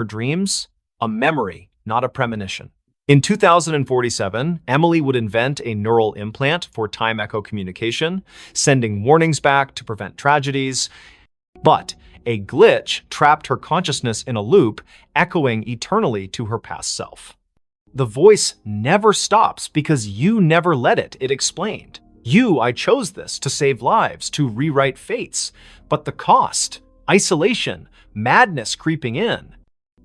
Her dreams? A memory, not a premonition. In 2047, Emily would invent a neural implant for time echo communication, sending warnings back to prevent tragedies. But a glitch trapped her consciousness in a loop, echoing eternally to her past self. The voice never stops because you never let it, it explained. I chose this to save lives, to rewrite fates. But the cost, isolation, madness creeping in.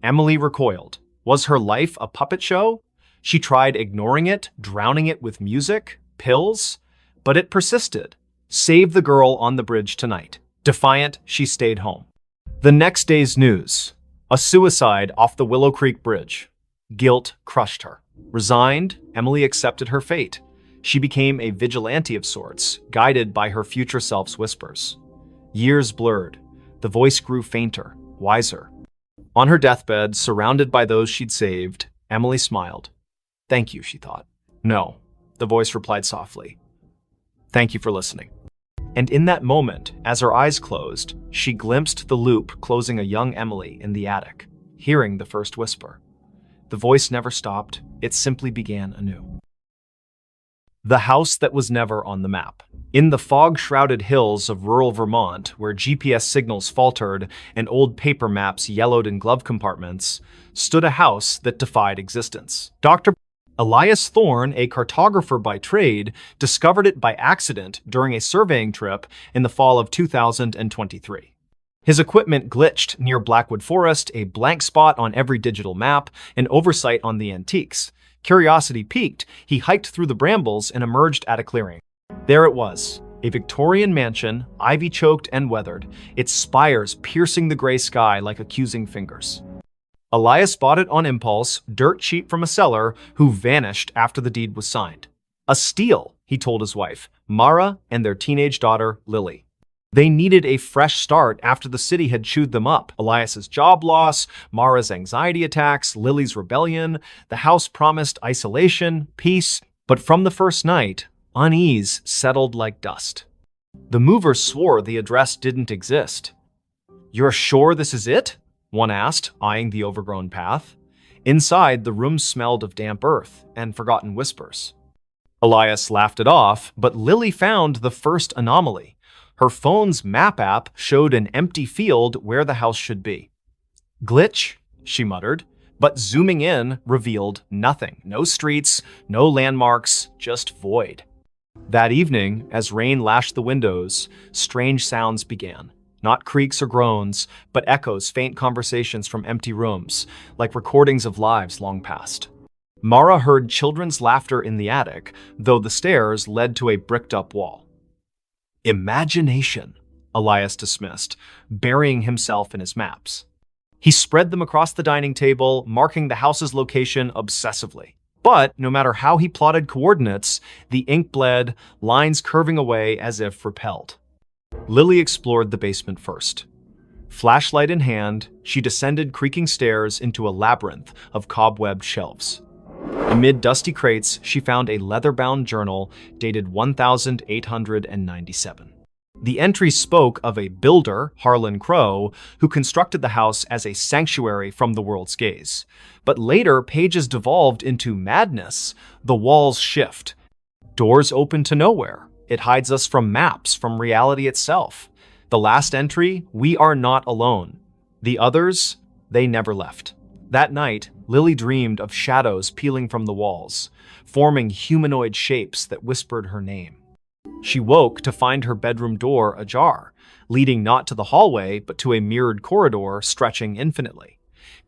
Emily recoiled. Was her life a puppet show? She tried ignoring it, drowning it with music, pills, but it persisted. Save the girl on the bridge tonight. Defiant, she stayed home. The next day's news. A suicide off the Willow Creek Bridge. Guilt crushed her. Resigned, Emily accepted her fate. She became a vigilante of sorts, guided by her future self's whispers. Years blurred. The voice grew fainter, wiser. On her deathbed, surrounded by those she'd saved, Emily smiled. Thank you, she thought. No, the voice replied softly. Thank you for listening. And in that moment, as her eyes closed, she glimpsed the loop closing a young Emily in the attic, hearing the first whisper. The voice never stopped, it simply began anew. The house that was never on the map. In the fog-shrouded hills of rural Vermont, where GPS signals faltered and old paper maps yellowed in glove compartments, stood a house that defied existence. Dr. Elias Thorne, a cartographer by trade, discovered it by accident during a surveying trip in the fall of 2023. His equipment glitched near Blackwood Forest, a blank spot on every digital map, an oversight on the antiques. Curiosity piqued, he hiked through the brambles and emerged at a clearing. There it was, a Victorian mansion, ivy-choked and weathered, its spires piercing the gray sky like accusing fingers. Elias bought it on impulse, dirt cheap from a seller who vanished after the deed was signed. A steal, he told his wife, Mara, and their teenage daughter, Lily. They needed a fresh start after the city had chewed them up. Elias's job loss, Mara's anxiety attacks, Lily's rebellion. The house promised isolation, peace, but from the first night, unease settled like dust. The movers swore the address didn't exist. You're sure this is it? One asked, eyeing the overgrown path. Inside, the room smelled of damp earth and forgotten whispers. Elias laughed it off, but Lily found the first anomaly. Her phone's map app showed an empty field where the house should be. Glitch, she muttered, but zooming in revealed nothing. No streets, no landmarks, just void. That evening, as rain lashed the windows, strange sounds began. Not creaks or groans, but echoes, faint conversations from empty rooms, like recordings of lives long past. Mara heard children's laughter in the attic, though the stairs led to a bricked-up wall. Imagination, Elias dismissed, burying himself in his maps. He spread them across the dining table, marking the house's location obsessively. But no matter how he plotted coordinates, the ink bled, lines curving away as if repelled. Lily explored the basement first. Flashlight in hand, she descended creaking stairs into a labyrinth of cobwebbed shelves. Amid dusty crates, she found a leather-bound journal dated 1897. The entry spoke of a builder, Harlan Crow, who constructed the house as a sanctuary from the world's gaze. But later, pages devolved into madness. The walls shift. Doors open to nowhere. It hides us from maps, from reality itself. The last entry, we are not alone. The others, they never left. That night, Lily dreamed of shadows peeling from the walls, forming humanoid shapes that whispered her name. She woke to find her bedroom door ajar, leading not to the hallway, but to a mirrored corridor stretching infinitely.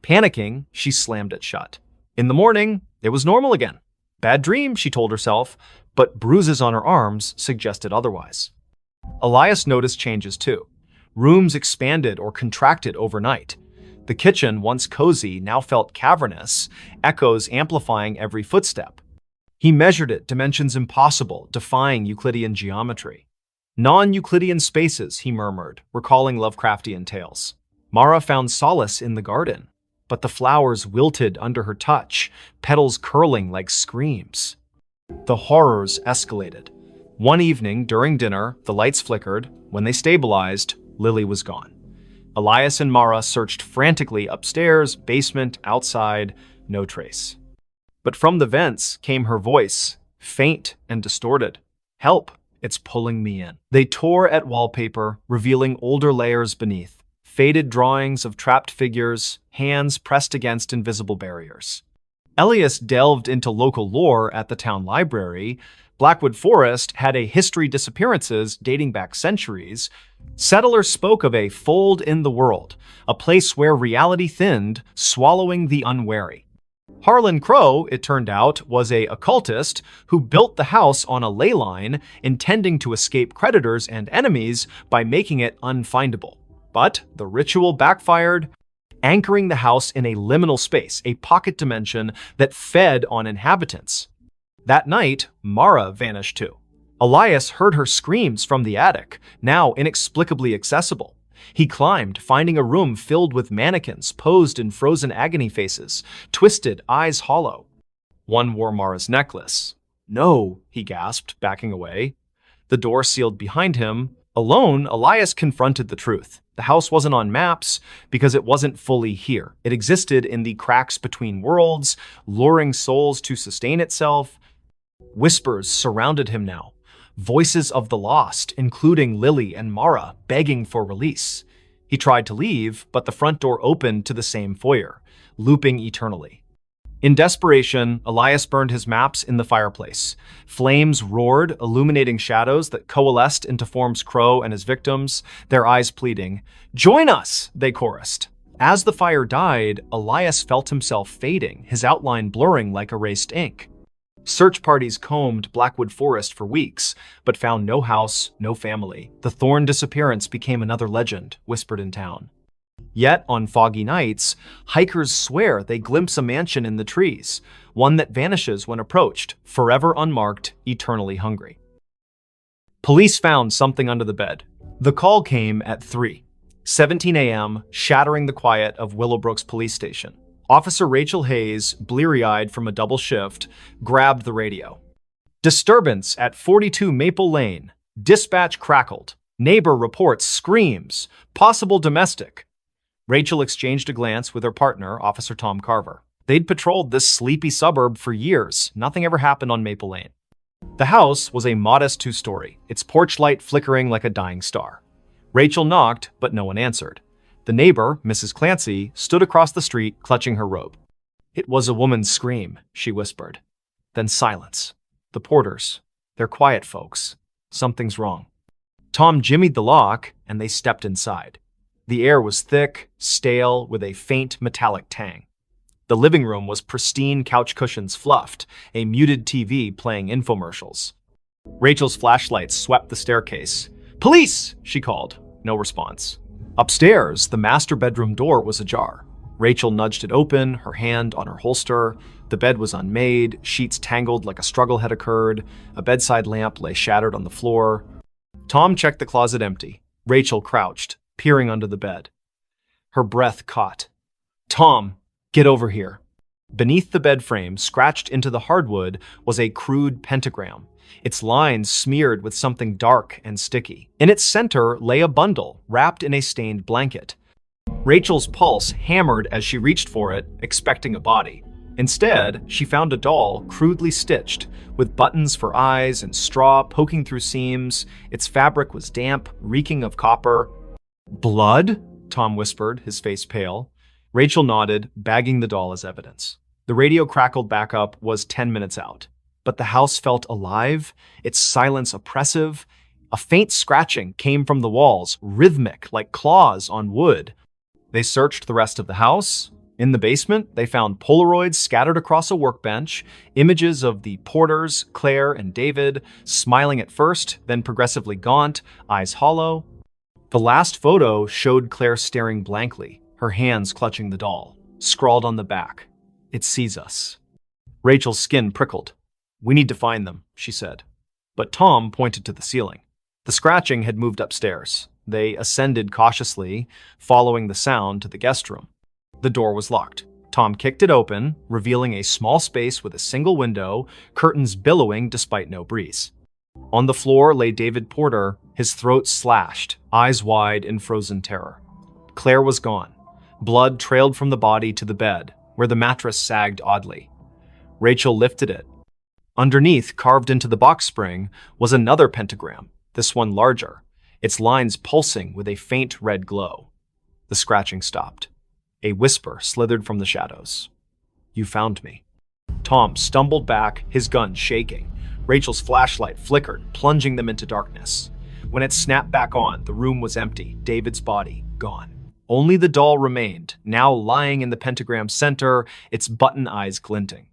Panicking, she slammed it shut. In the morning, it was normal again. Bad dream, she told herself, but bruises on her arms suggested otherwise. Elias noticed changes too. Rooms expanded or contracted overnight. The kitchen, once cozy, now felt cavernous, echoes amplifying every footstep. He measured it, dimensions impossible, defying Euclidean geometry. Non-Euclidean spaces, he murmured, recalling Lovecraftian tales. Mara found solace in the garden, but the flowers wilted under her touch, petals curling like screams. The horrors escalated. One evening, during dinner, the lights flickered. When they stabilized, Lily was gone. Elias and Mara searched frantically upstairs, basement, outside, no trace. But from the vents came her voice, faint and distorted. "Help, it's pulling me in." They tore at wallpaper, revealing older layers beneath, faded drawings of trapped figures, hands pressed against invisible barriers. Elias delved into local lore at the town library. Blackwood Forest had a history of disappearances dating back centuries. Settlers spoke of a fold in the world, a place where reality thinned, swallowing the unwary. Harlan Crow, it turned out, was an occultist who built the house on a ley line, intending to escape creditors and enemies by making it unfindable. But the ritual backfired, anchoring the house in a liminal space, a pocket dimension that fed on inhabitants. That night, Mara vanished too. Elias heard her screams from the attic, now inexplicably accessible. He climbed, finding a room filled with mannequins posed in frozen agony faces, twisted, eyes hollow. One wore Mara's necklace. "No," he gasped, backing away. The door sealed behind him. Alone, Elias confronted the truth. The house wasn't on maps because it wasn't fully here. It existed in the cracks between worlds, luring souls to sustain itself. Whispers surrounded him now. Voices of the lost, including Lily and Mara, begging for release. He tried to leave, but the front door opened to the same foyer, looping eternally. In desperation, Elias burned his maps in the fireplace. Flames roared, illuminating shadows that coalesced into forms Crow and his victims, their eyes pleading. "Join us!" they chorused. As the fire died, Elias felt himself fading, his outline blurring like erased ink. Search parties combed Blackwood Forest for weeks, but found no house, no family. The Thorn disappearance became another legend, whispered in town. Yet, on foggy nights, hikers swear they glimpse a mansion in the trees, one that vanishes when approached, forever unmarked, eternally hungry. Police found something under the bed. The call came at 3:17 a.m., shattering the quiet of Willowbrook's police station. Officer Rachel Hayes, bleary-eyed from a double shift, grabbed the radio. "Disturbance at 42 Maple Lane. Dispatch crackled. Neighbor reports screams. Possible domestic." Rachel exchanged a glance with her partner, Officer Tom Carver. They'd patrolled this sleepy suburb for years. Nothing ever happened on Maple Lane. The house was a modest two-story, its porch light flickering like a dying star. Rachel knocked, but no one answered. The neighbor, Mrs. Clancy, stood across the street, clutching her robe. "It was a woman's scream," she whispered. Then silence. "The porters. They're quiet folks. Something's wrong." Tom jimmied the lock, and they stepped inside. The air was thick, stale, with a faint metallic tang. The living room was pristine, couch cushions fluffed, a muted TV playing infomercials. Rachel's flashlight swept the staircase. "Police!" she called. No response. Upstairs, the master bedroom door was ajar. Rachel nudged it open, her hand on her holster. The bed was unmade, sheets tangled like a struggle had occurred. A bedside lamp lay shattered on the floor. Tom checked the closet empty. Rachel crouched, peering under the bed. Her breath caught. "Tom, get over here." Beneath the bed frame, scratched into the hardwood, was a crude pentagram, its lines smeared with something dark and sticky. In its center lay a bundle, wrapped in a stained blanket. Rachel's pulse hammered as she reached for it, expecting a body. Instead, she found a doll crudely stitched, with buttons for eyes and straw poking through seams. Its fabric was damp, reeking of copper. "Blood?" Tom whispered, his face pale. Rachel nodded, bagging the doll as evidence. The radio crackled back up, was 10 minutes out. But the house felt alive, its silence oppressive. A faint scratching came from the walls, rhythmic like claws on wood. They searched the rest of the house. In the basement, they found Polaroids scattered across a workbench, images of the Porters, Claire and David, smiling at first, then progressively gaunt, eyes hollow. The last photo showed Claire staring blankly, her hands clutching the doll. Scrawled on the back, "It sees us." Rachel's skin prickled. "We need to find them," she said. But Tom pointed to the ceiling. The scratching had moved upstairs. They ascended cautiously, following the sound to the guest room. The door was locked. Tom kicked it open, revealing a small space with a single window, curtains billowing despite no breeze. On the floor lay David Porter, his throat slashed, eyes wide in frozen terror. Claire was gone. Blood trailed from the body to the bed, where the mattress sagged oddly. Rachel lifted it. Underneath, carved into the box spring, was another pentagram, this one larger, its lines pulsing with a faint red glow. The scratching stopped. A whisper slithered from the shadows. "You found me." Tom stumbled back, his gun shaking. Rachel's flashlight flickered, plunging them into darkness. When it snapped back on, the room was empty, David's body gone. Only the doll remained, now lying in the pentagram's center, its button eyes glinting.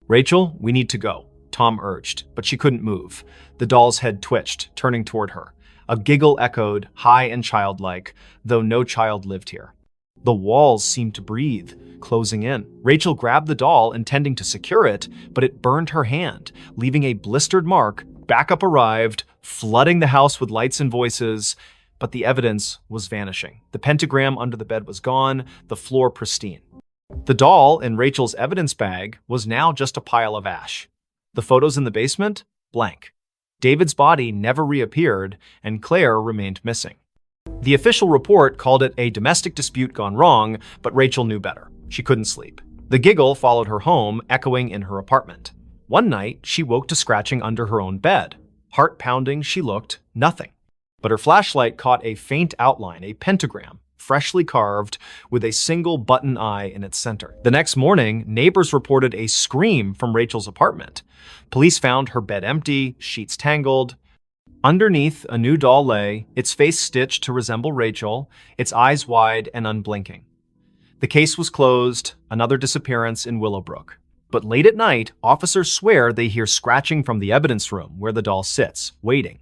"Rachel, we need to go," Tom urged, but she couldn't move. The doll's head twitched, turning toward her. A giggle echoed, high and childlike, though no child lived here. The walls seemed to breathe, closing in. Rachel grabbed the doll, intending to secure it, but it burned her hand, leaving a blistered mark. Backup arrived, flooding the house with lights and voices, but the evidence was vanishing. The pentagram under the bed was gone, the floor pristine. The doll in Rachel's evidence bag was now just a pile of ash. The photos in the basement? Blank. David's body never reappeared, and Claire remained missing. The official report called it a domestic dispute gone wrong, but Rachel knew better. She couldn't sleep. The giggle followed her home, echoing in her apartment. One night, she woke to scratching under her own bed. Heart pounding, she looked, nothing. But her flashlight caught a faint outline, a pentagram, freshly carved, with a single button eye in its center. The next morning, neighbors reported a scream from Rachel's apartment. Police found her bed empty, sheets tangled. Underneath, a new doll lay, its face stitched to resemble Rachel, its eyes wide and unblinking. The case was closed, another disappearance in Willowbrook. But late at night, officers swear they hear scratching from the evidence room where the doll sits, waiting.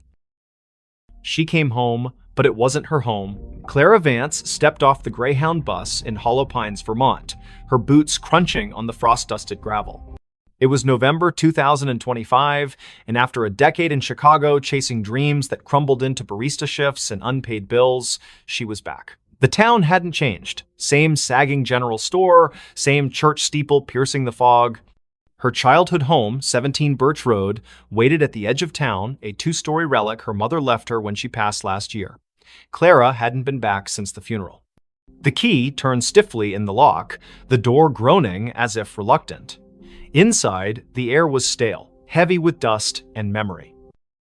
She came home, but it wasn't her home. Clara Vance stepped off the Greyhound bus in Hollow Pines, Vermont, her boots crunching on the frost-dusted gravel. It was November 2025, and after a decade in Chicago chasing dreams that crumbled into barista shifts and unpaid bills, she was back. The town hadn't changed. Same sagging general store, same church steeple piercing the fog. Her childhood home, 17 Birch Road, waited at the edge of town, a two-story relic her mother left her when she passed last year. Clara hadn't been back since the funeral. The key turned stiffly in the lock, the door groaning as if reluctant. Inside, the air was stale, heavy with dust and memory.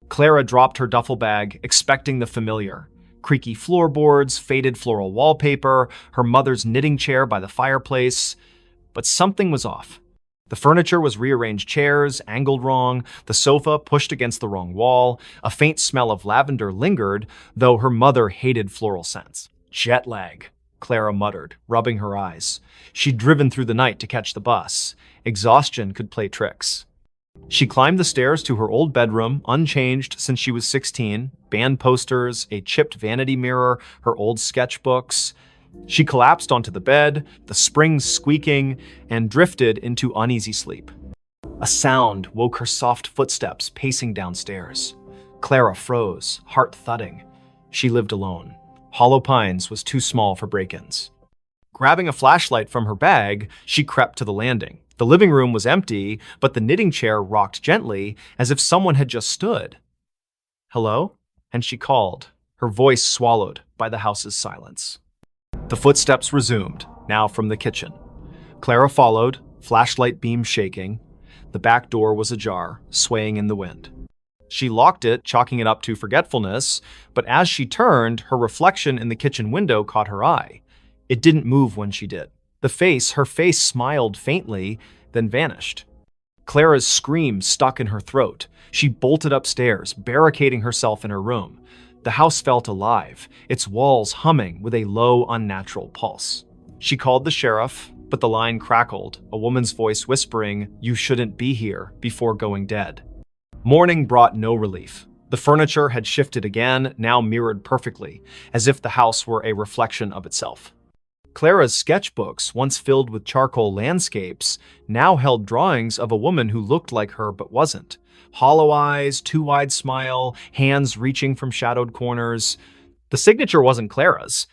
Clara dropped her duffel bag, expecting the familiar. Creaky floorboards, faded floral wallpaper, her mother's knitting chair by the fireplace. But something was off. The furniture was rearranged chairs, angled wrong, the sofa pushed against the wrong wall. A faint smell of lavender lingered, though her mother hated floral scents. "Jet lag," Clara muttered, rubbing her eyes. She'd driven through the night to catch the bus. Exhaustion could play tricks. She climbed the stairs to her old bedroom, unchanged since she was 16, band posters, a chipped vanity mirror, her old sketchbooks. She collapsed onto the bed, the springs squeaking, and drifted into uneasy sleep. A sound woke her soft footsteps pacing downstairs. Clara froze, heart thudding. She lived alone. Hollow Pines was too small for break-ins. Grabbing a flashlight from her bag, she crept to the landing. The living room was empty, but the knitting chair rocked gently, as if someone had just stood. "Hello?" And she called, her voice swallowed by the house's silence. The footsteps resumed, now from the kitchen. Clara followed, flashlight beam shaking. The back door was ajar, swaying in the wind. She locked it, chalking it up to forgetfulness, but as she turned, her reflection in the kitchen window caught her eye. It didn't move when she did. Her face smiled faintly, then vanished. Clara's scream stuck in her throat. She bolted upstairs, barricading herself in her room. The house felt alive, its walls humming with a low, unnatural pulse. She called the sheriff, but the line crackled, a woman's voice whispering, "You shouldn't be here," before going dead. Morning brought no relief. The furniture had shifted again, now mirrored perfectly, as if the house were a reflection of itself. Clara's sketchbooks, once filled with charcoal landscapes, now held drawings of a woman who looked like her but wasn't. Hollow eyes, too wide smile, hands reaching from shadowed corners. The signature wasn't Clara's.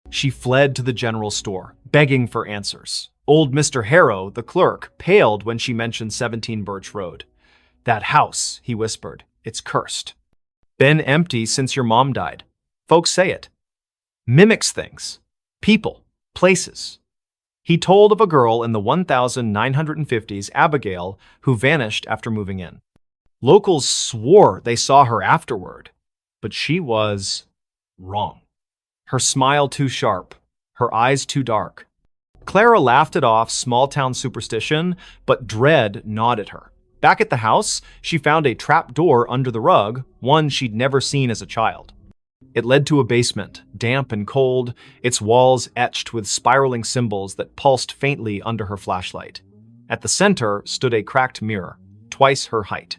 She fled to the general store, begging for answers. Old Mr. Harrow, the clerk, paled when she mentioned 17 Birch Road. "That house," he whispered, "it's cursed. Been empty since your mom died. Folks say it. Mimics things. People, places. He told of a girl in the 1950s, Abigail, who vanished after moving in. Locals swore they saw her afterward, but she was wrong. Her smile too sharp, her eyes too dark. Clara laughed it off small-town superstition, but dread gnawed at her. Back at the house, she found a trap door under the rug, one she'd never seen as a child. It led to a basement, damp and cold, its walls etched with spiraling symbols that pulsed faintly under her flashlight. At the center stood a cracked mirror, twice her height.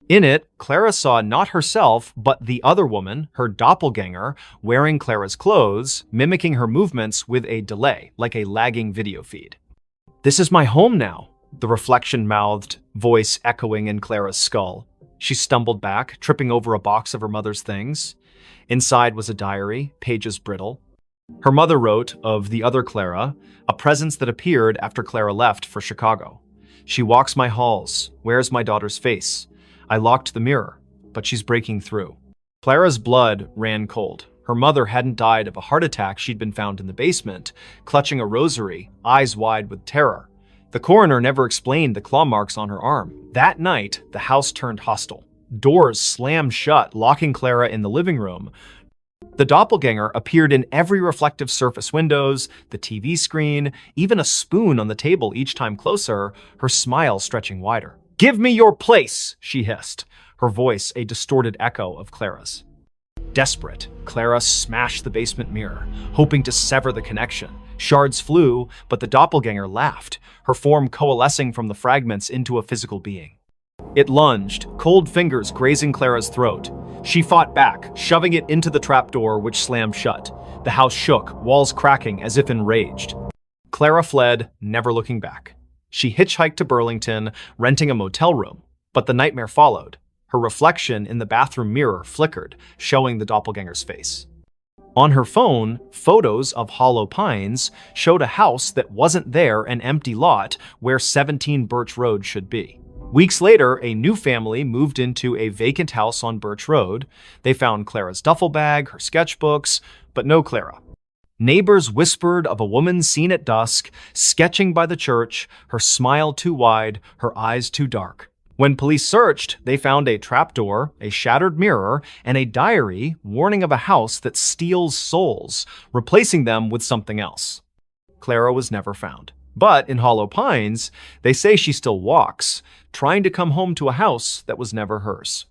In it, Clara saw not herself, but the other woman, her doppelganger, wearing Clara's clothes, mimicking her movements with a delay, like a lagging video feed. "This is my home now," the reflection mouthed, voice echoing in Clara's skull. She stumbled back, tripping over a box of her mother's things. Inside was a diary, pages brittle. Her mother wrote of the other Clara, a presence that appeared after Clara left for Chicago. "She walks my halls, wears my daughter's face. I locked the mirror, but she's breaking through." Clara's blood ran cold. Her mother hadn't died of a heart attack. She'd been found in the basement, clutching a rosary, eyes wide with terror. The coroner never explained the claw marks on her arm. That night, the house turned hostile. Doors slammed shut, locking Clara in the living room. The doppelganger appeared in every reflective surface: windows, the TV screen, even a spoon on the table each time closer, her smile stretching wider. "Give me your place," she hissed, her voice a distorted echo of Clara's. Desperate, Clara smashed the basement mirror, hoping to sever the connection. Shards flew, but the doppelganger laughed, her form coalescing from the fragments into a physical being. It lunged, cold fingers grazing Clara's throat. She fought back, shoving it into the trapdoor, which slammed shut. The house shook, walls cracking as if enraged. Clara fled, never looking back. She hitchhiked to Burlington, renting a motel room. But the nightmare followed. Her reflection in the bathroom mirror flickered, showing the doppelganger's face. On her phone, photos of Hollow Pines showed a house that wasn't there, an empty lot where 17 Birch Road should be. Weeks later, a new family moved into a vacant house on Birch Road. They found Clara's duffel bag, her sketchbooks, but no Clara. Neighbors whispered of a woman seen at dusk, sketching by the church, her smile too wide, her eyes too dark. When police searched, they found a trapdoor, a shattered mirror, and a diary warning of a house that steals souls, replacing them with something else. Clara was never found. But in Hollow Pines, they say she still walks, trying to come home to a house that was never hers.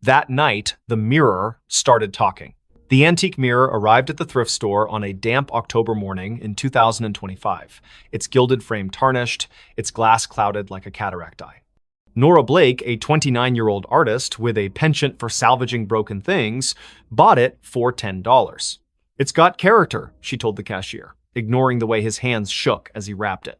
That night, the mirror started talking. The antique mirror arrived at the thrift store on a damp October morning in 2025, its gilded frame tarnished, its glass clouded like a cataract eye. Nora Blake, a 29-year-old artist with a penchant for salvaging broken things, bought it for $10. "It's got character," she told the cashier, ignoring the way his hands shook as he wrapped it.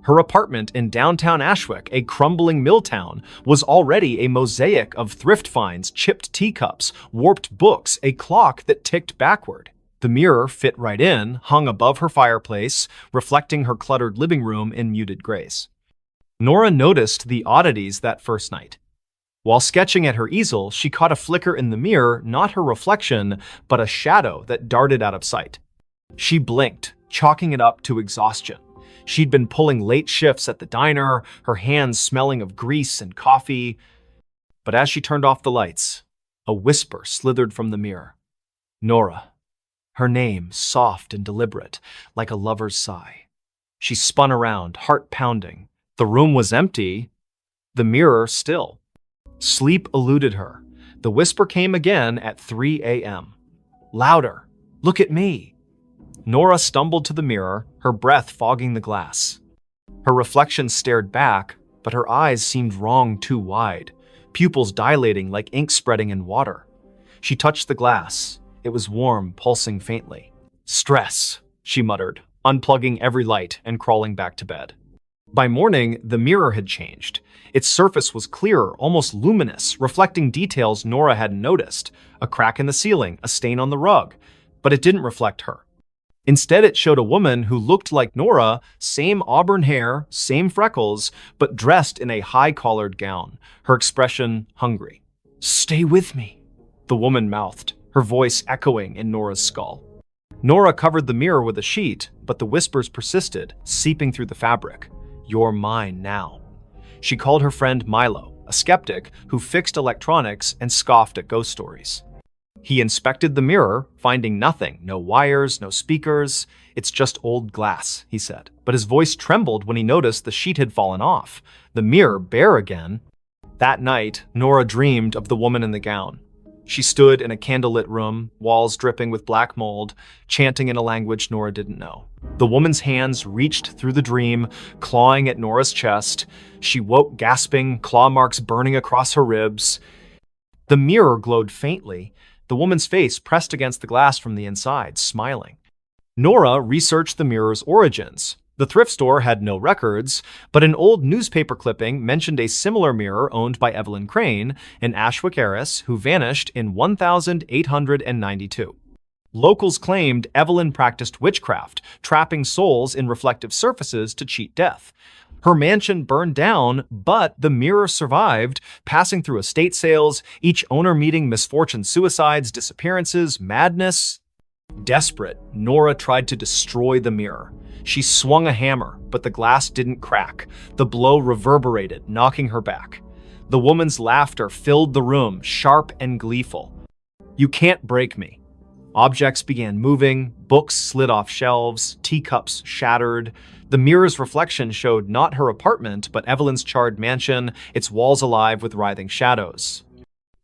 Her apartment in downtown Ashwick, a crumbling mill town, was already a mosaic of thrift finds, chipped teacups, warped books, a clock that ticked backward. The mirror fit right in, hung above her fireplace, reflecting her cluttered living room in muted grays. Nora noticed the oddities that first night. While sketching at her easel, she caught a flicker in the mirror, not her reflection, but a shadow that darted out of sight. She blinked, chalking it up to exhaustion. She'd been pulling late shifts at the diner, her hands smelling of grease and coffee. But as she turned off the lights, a whisper slithered from the mirror. Nora. Her name, soft and deliberate, like a lover's sigh. She spun around, heart pounding. The room was empty, the mirror still. Sleep eluded her. The whisper came again at 3 a.m. Louder. Look at me. Nora stumbled to the mirror, her breath fogging the glass. Her reflection stared back, but her eyes seemed wrong too wide, pupils dilating like ink spreading in water. She touched the glass. It was warm, pulsing faintly. Stress, she muttered, unplugging every light and crawling back to bed. By morning, the mirror had changed. Its surface was clearer, almost luminous, reflecting details Nora hadn't noticed. A crack in the ceiling, a stain on the rug. But it didn't reflect her. Instead, it showed a woman who looked like Nora, same auburn hair, same freckles, but dressed in a high-collared gown, her expression hungry. Stay with me, the woman mouthed, her voice echoing in Nora's skull. Nora covered the mirror with a sheet, but the whispers persisted, seeping through the fabric. "You're mine now." She called her friend Milo, a skeptic who fixed electronics and scoffed at ghost stories. He inspected the mirror, finding nothing, no wires, no speakers. "It's just old glass," he said. But his voice trembled when he noticed the sheet had fallen off, the mirror bare again. That night, Nora dreamed of the woman in the gown. She stood in a candlelit room, walls dripping with black mold, chanting in a language Nora didn't know. The woman's hands reached through the dream, clawing at Nora's chest. She woke gasping, claw marks burning across her ribs. The mirror glowed faintly, the woman's face pressed against the glass from the inside, smiling. Nora researched the mirror's origins. The thrift store had no records, but an old newspaper clipping mentioned a similar mirror owned by Evelyn Crane, an Ashwick heiress who vanished in 1892. Locals claimed Evelyn practiced witchcraft, trapping souls in reflective surfaces to cheat death. Her mansion burned down, but the mirror survived, passing through estate sales, each owner meeting misfortune, suicides, disappearances, madness. Desperate, Nora tried to destroy the mirror. She swung a hammer, but the glass didn't crack. The blow reverberated, knocking her back. The woman's laughter filled the room, sharp and gleeful. "You can't break me." Objects began moving, books slid off shelves, teacups shattered. The mirror's reflection showed not her apartment, but Evelyn's charred mansion, its walls alive with writhing shadows.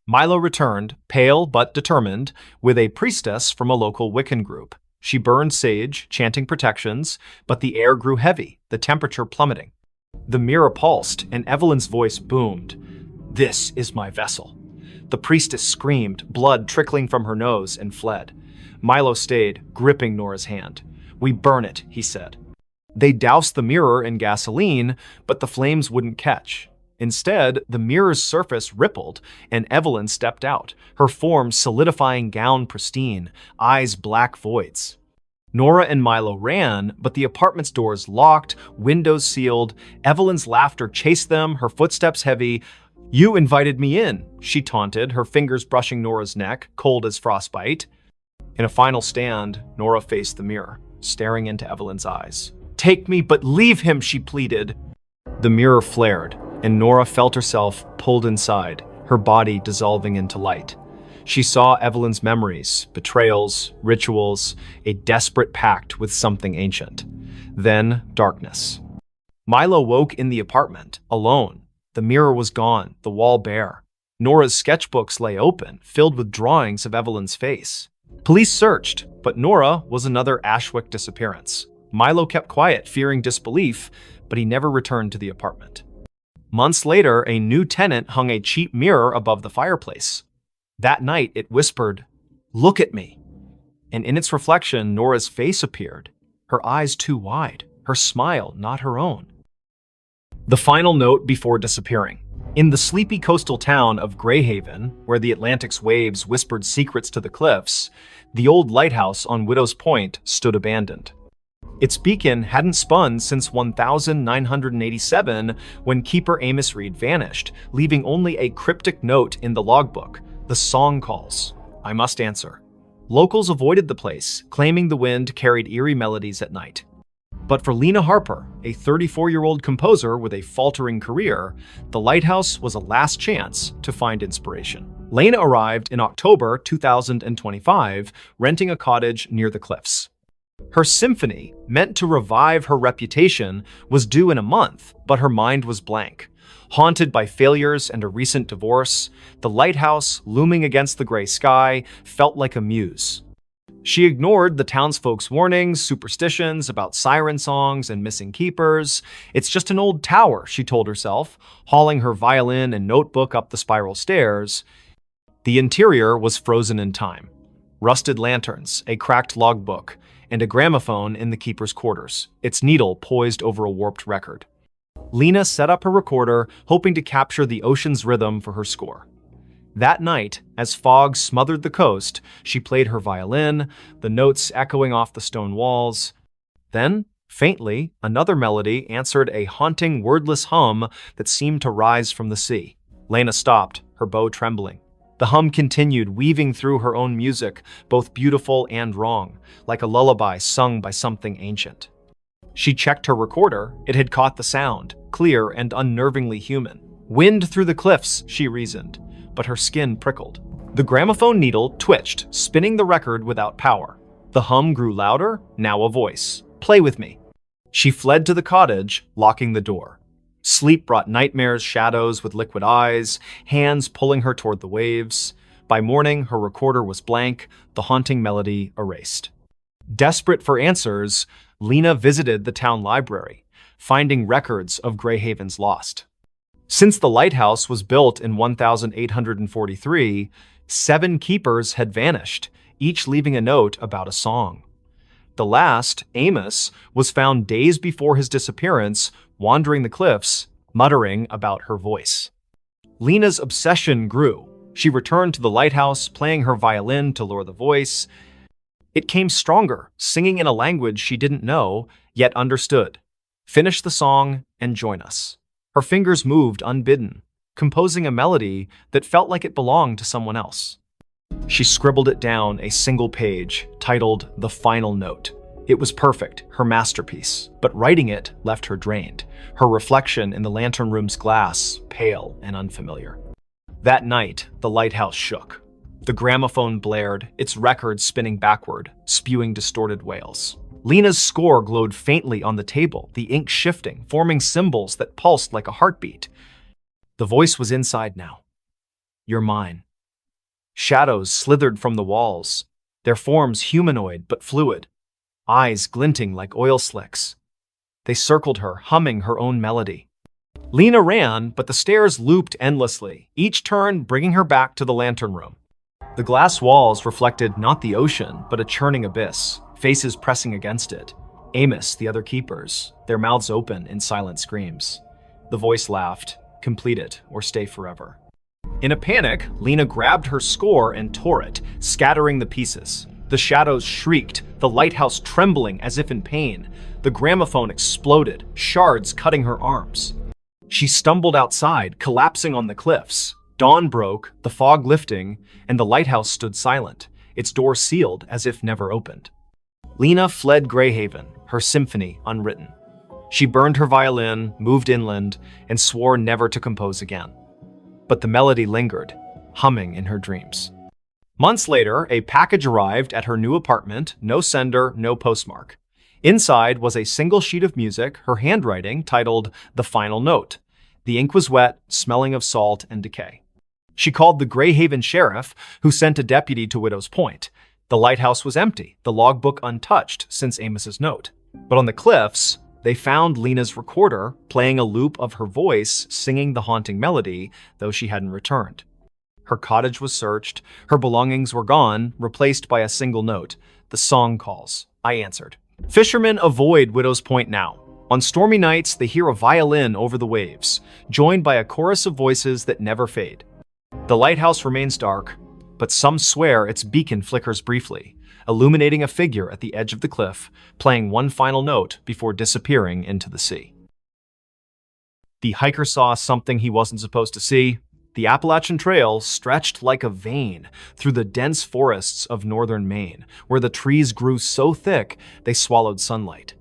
Milo returned, pale but determined, with a priestess from a local Wiccan group. She burned sage, chanting protections, but the air grew heavy, the temperature plummeting. The mirror pulsed, and Evelyn's voice boomed. "This is my vessel." The priestess screamed, blood trickling from her nose, and fled. Milo stayed, gripping Nora's hand. "We burn it," he said. They doused the mirror in gasoline, but the flames wouldn't catch. Instead, the mirror's surface rippled, and Evelyn stepped out, her form solidifying, gown pristine, eyes black voids. Nora and Milo ran, but the apartment's doors locked, windows sealed. Evelyn's laughter chased them, her footsteps heavy. "You invited me in," she taunted, her fingers brushing Nora's neck, cold as frostbite. In a final stand, Nora faced the mirror, staring into Evelyn's eyes. "Take me, but leave him," she pleaded. The mirror flared, and Nora felt herself pulled inside, her body dissolving into light. She saw Evelyn's memories, betrayals, rituals, a desperate pact with something ancient. Then, darkness. Milo woke in the apartment, alone. The mirror was gone, the wall bare. Nora's sketchbooks lay open, filled with drawings of Evelyn's face. Police searched, but Nora was another Ashwick disappearance. Milo kept quiet, fearing disbelief, but he never returned to the apartment. Months later, a new tenant hung a cheap mirror above the fireplace. That night, it whispered, "Look at me." And in its reflection, Nora's face appeared, her eyes too wide, her smile not her own. The final note before disappearing. In the sleepy coastal town of Greyhaven, where the Atlantic's waves whispered secrets to the cliffs, the old lighthouse on Widow's Point stood abandoned. Its beacon hadn't spun since 1987, when keeper Amos Reed vanished, leaving only a cryptic note in the logbook. "The song calls. I must answer." Locals avoided the place, claiming the wind carried eerie melodies at night. But for Lena Harper, a 34-year-old composer with a faltering career, the lighthouse was a last chance to find inspiration. Lena arrived in October 2025, renting a cottage near the cliffs. Her symphony, meant to revive her reputation, was due in a month, but her mind was blank. Haunted by failures and a recent divorce, the lighthouse, looming against the gray sky, felt like a muse. She ignored the townsfolk's warnings, superstitions about siren songs and missing keepers. "It's just an old tower," she told herself, hauling her violin and notebook up the spiral stairs. The interior was frozen in time. Rusted lanterns, a cracked logbook, and a gramophone in the keeper's quarters, its needle poised over a warped record. Lena set up her recorder, hoping to capture the ocean's rhythm for her score. That night, as fog smothered the coast, she played her violin, the notes echoing off the stone walls. Then, faintly, another melody answered a haunting, wordless hum that seemed to rise from the sea. Lena stopped, her bow trembling. The hum continued, weaving through her own music, both beautiful and wrong, like a lullaby sung by something ancient. She checked her recorder. It had caught the sound, clear and unnervingly human. Wind through the cliffs, she reasoned, but her skin prickled. The gramophone needle twitched, spinning the record without power. The hum grew louder, now a voice. "Play with me." She fled to the cottage, locking the door. Sleep brought nightmares, shadows with liquid eyes, hands pulling her toward the waves. By morning, her recorder was blank, the haunting melody erased. Desperate for answers, Lena visited the town library, finding records of Greyhaven's lost. Since the lighthouse was built in 1843, 7 keepers had vanished, each leaving a note about a song. The last, Amos, was found days before his disappearance, wandering the cliffs, muttering about her voice. Lena's obsession grew. She returned to the lighthouse, playing her violin to lure the voice. It came stronger, singing in a language she didn't know, yet understood. "Finish the song and join us." Her fingers moved unbidden, composing a melody that felt like it belonged to someone else. She scribbled it down, a single page, titled "The Final Note." It was perfect, her masterpiece, but writing it left her drained, her reflection in the lantern room's glass pale and unfamiliar. That night, the lighthouse shook. The gramophone blared, its record spinning backward, spewing distorted wails. Lena's score glowed faintly on the table, the ink shifting, forming symbols that pulsed like a heartbeat. The voice was inside now. "You're mine." Shadows slithered from the walls, their forms humanoid but fluid, eyes glinting like oil slicks. They circled her, humming her own melody. Lena ran, but the stairs looped endlessly, each turn bringing her back to the lantern room. The glass walls reflected not the ocean, but a churning abyss, faces pressing against it. Amos, the other keepers, their mouths open in silent screams. The voice laughed, "Complete it or stay forever." In a panic, Lena grabbed her score and tore it, scattering the pieces. The shadows shrieked, the lighthouse trembling as if in pain. The gramophone exploded, shards cutting her arms. She stumbled outside, collapsing on the cliffs. Dawn broke, the fog lifting, and the lighthouse stood silent, its door sealed as if never opened. Lena fled Greyhaven, her symphony unwritten. She burned her violin, moved inland, and swore never to compose again. But the melody lingered, humming in her dreams. Months later, a package arrived at her new apartment, no sender, no postmark. Inside was a single sheet of music, her handwriting, titled "The Final Note." The ink was wet, smelling of salt and decay. She called the Greyhaven sheriff, who sent a deputy to Widow's Point. The lighthouse was empty, the logbook untouched since Amos's note. But on the cliffs, they found Lena's recorder, playing a loop of her voice, singing the haunting melody, though she hadn't returned. Her cottage was searched, her belongings were gone, replaced by a single note. "The song calls," I answered. Fishermen avoid Widow's Point now. On stormy nights, they hear a violin over the waves, joined by a chorus of voices that never fade. The lighthouse remains dark, but some swear its beacon flickers briefly, illuminating a figure at the edge of the cliff, playing one final note before disappearing into the sea. The hiker saw something he wasn't supposed to see. The Appalachian Trail stretched like a vein through the dense forests of northern Maine, where the trees grew so thick they swallowed sunlight.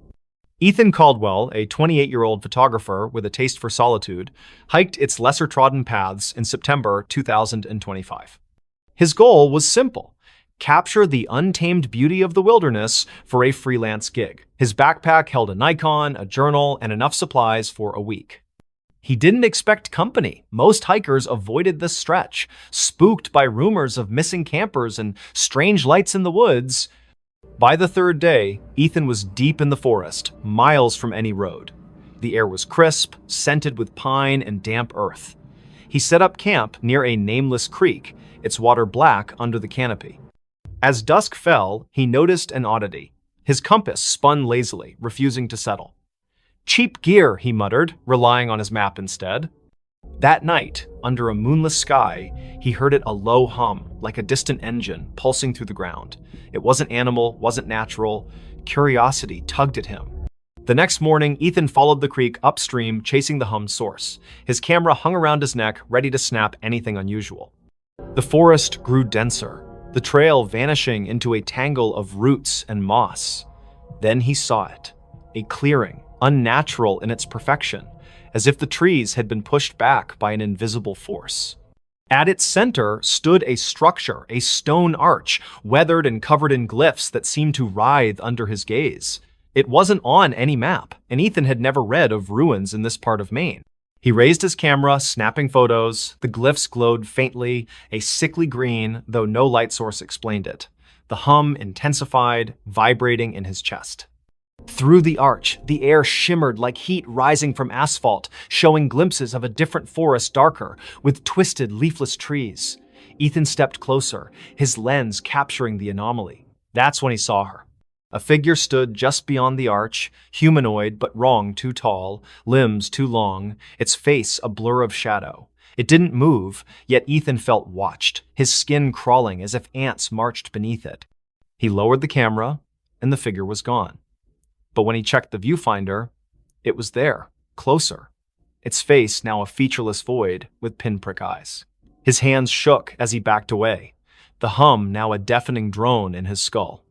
Ethan Caldwell, a 28-year-old photographer with a taste for solitude, hiked its lesser-trodden paths in September 2025. His goal was simple: capture the untamed beauty of the wilderness for a freelance gig. His backpack held a Nikon, a journal, and enough supplies for a week. He didn't expect company. Most hikers avoided this stretch, spooked by rumors of missing campers and strange lights in the woods. By the third day, Ethan was deep in the forest, miles from any road. The air was crisp, scented with pine and damp earth. He set up camp near a nameless creek, its water black under the canopy. As dusk fell, he noticed an oddity. His compass spun lazily, refusing to settle. "Cheap gear," he muttered, relying on his map instead. That night, under a moonless sky, he heard it a low hum, like a distant engine pulsing through the ground. It wasn't animal, wasn't natural. Curiosity tugged at him. The next morning, Ethan followed the creek upstream, chasing the hum's source. His camera hung around his neck, ready to snap anything unusual. The forest grew denser, the trail vanishing into a tangle of roots and moss. Then he saw it, a clearing, unnatural in its perfection, as if the trees had been pushed back by an invisible force. At its center stood a structure, a stone arch, weathered and covered in glyphs that seemed to writhe under his gaze. It wasn't on any map, and Ethan had never read of ruins in this part of Maine. He raised his camera, snapping photos. The glyphs glowed faintly, a sickly green, though no light source explained it. The hum intensified, vibrating in his chest. Through the arch, the air shimmered like heat rising from asphalt, showing glimpses of a different forest darker, with twisted, leafless trees. Ethan stepped closer, his lens capturing the anomaly. That's when he saw her. A figure stood just beyond the arch, humanoid but wrong, too tall, limbs too long, its face a blur of shadow. It didn't move, yet Ethan felt watched, his skin crawling as if ants marched beneath it. He lowered the camera, and the figure was gone. But when he checked the viewfinder, it was there, closer. Its face now a featureless void with pinprick eyes. His hands shook as he backed away, the hum now a deafening drone in his skull.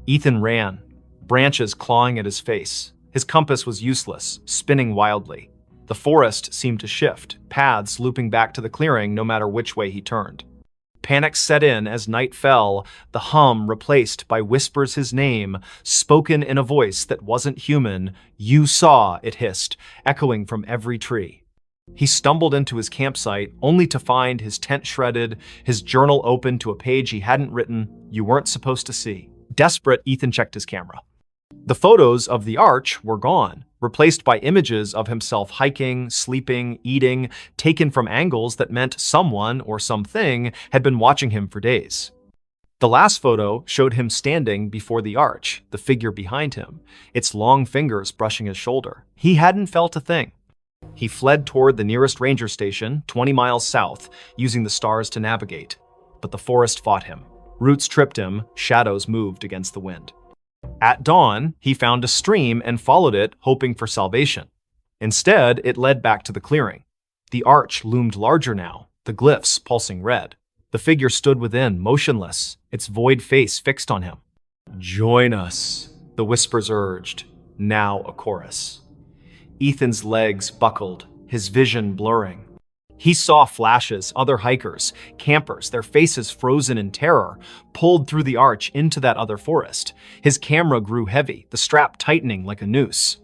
Ethan ran, branches clawing at his face. His compass was useless, spinning wildly. The forest seemed to shift, paths looping back to the clearing no matter which way he turned. Panic set in as night fell, the hum replaced by whispers his name, spoken in a voice that wasn't human. "You saw," it hissed, echoing from every tree. He stumbled into his campsite, only to find his tent shredded, his journal open to a page he hadn't written, you weren't supposed to see. Desperate, Ethan checked his camera. The photos of the arch were gone, replaced by images of himself hiking, sleeping, eating, taken from angles that meant someone or something had been watching him for days. The last photo showed him standing before the arch, the figure behind him, its long fingers brushing his shoulder. He hadn't felt a thing. He fled toward the nearest ranger station, 20 miles south, using the stars to navigate. But the forest fought him. Roots tripped him, shadows moved against the wind. At dawn, he found a stream and followed it, hoping for salvation. Instead, it led back to the clearing. The arch loomed larger now, the glyphs pulsing red. The figure stood within, motionless, its void face fixed on him. "Join us," the whispers urged, now a chorus. Ethan's legs buckled, his vision blurring. He saw flashes, other hikers, campers, their faces frozen in terror, pulled through the arch into that other forest. His camera grew heavy, the strap tightening like a noose.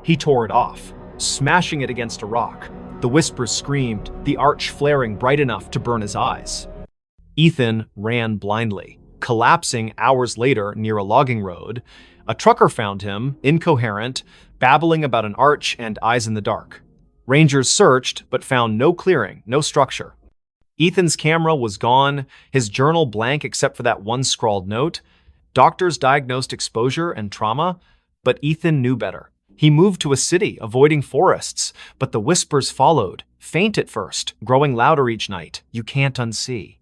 He tore it off, smashing it against a rock. The whispers screamed, the arch flaring bright enough to burn his eyes. Ethan ran blindly, collapsing hours later near a logging road. A trucker found him, incoherent, babbling about an arch and eyes in the dark. Rangers searched, but found no clearing, no structure. Ethan's camera was gone, his journal blank except for that one scrawled note. Doctors diagnosed exposure and trauma, but Ethan knew better. He moved to a city, avoiding forests, but the whispers followed, faint at first, growing louder each night. You can't unsee.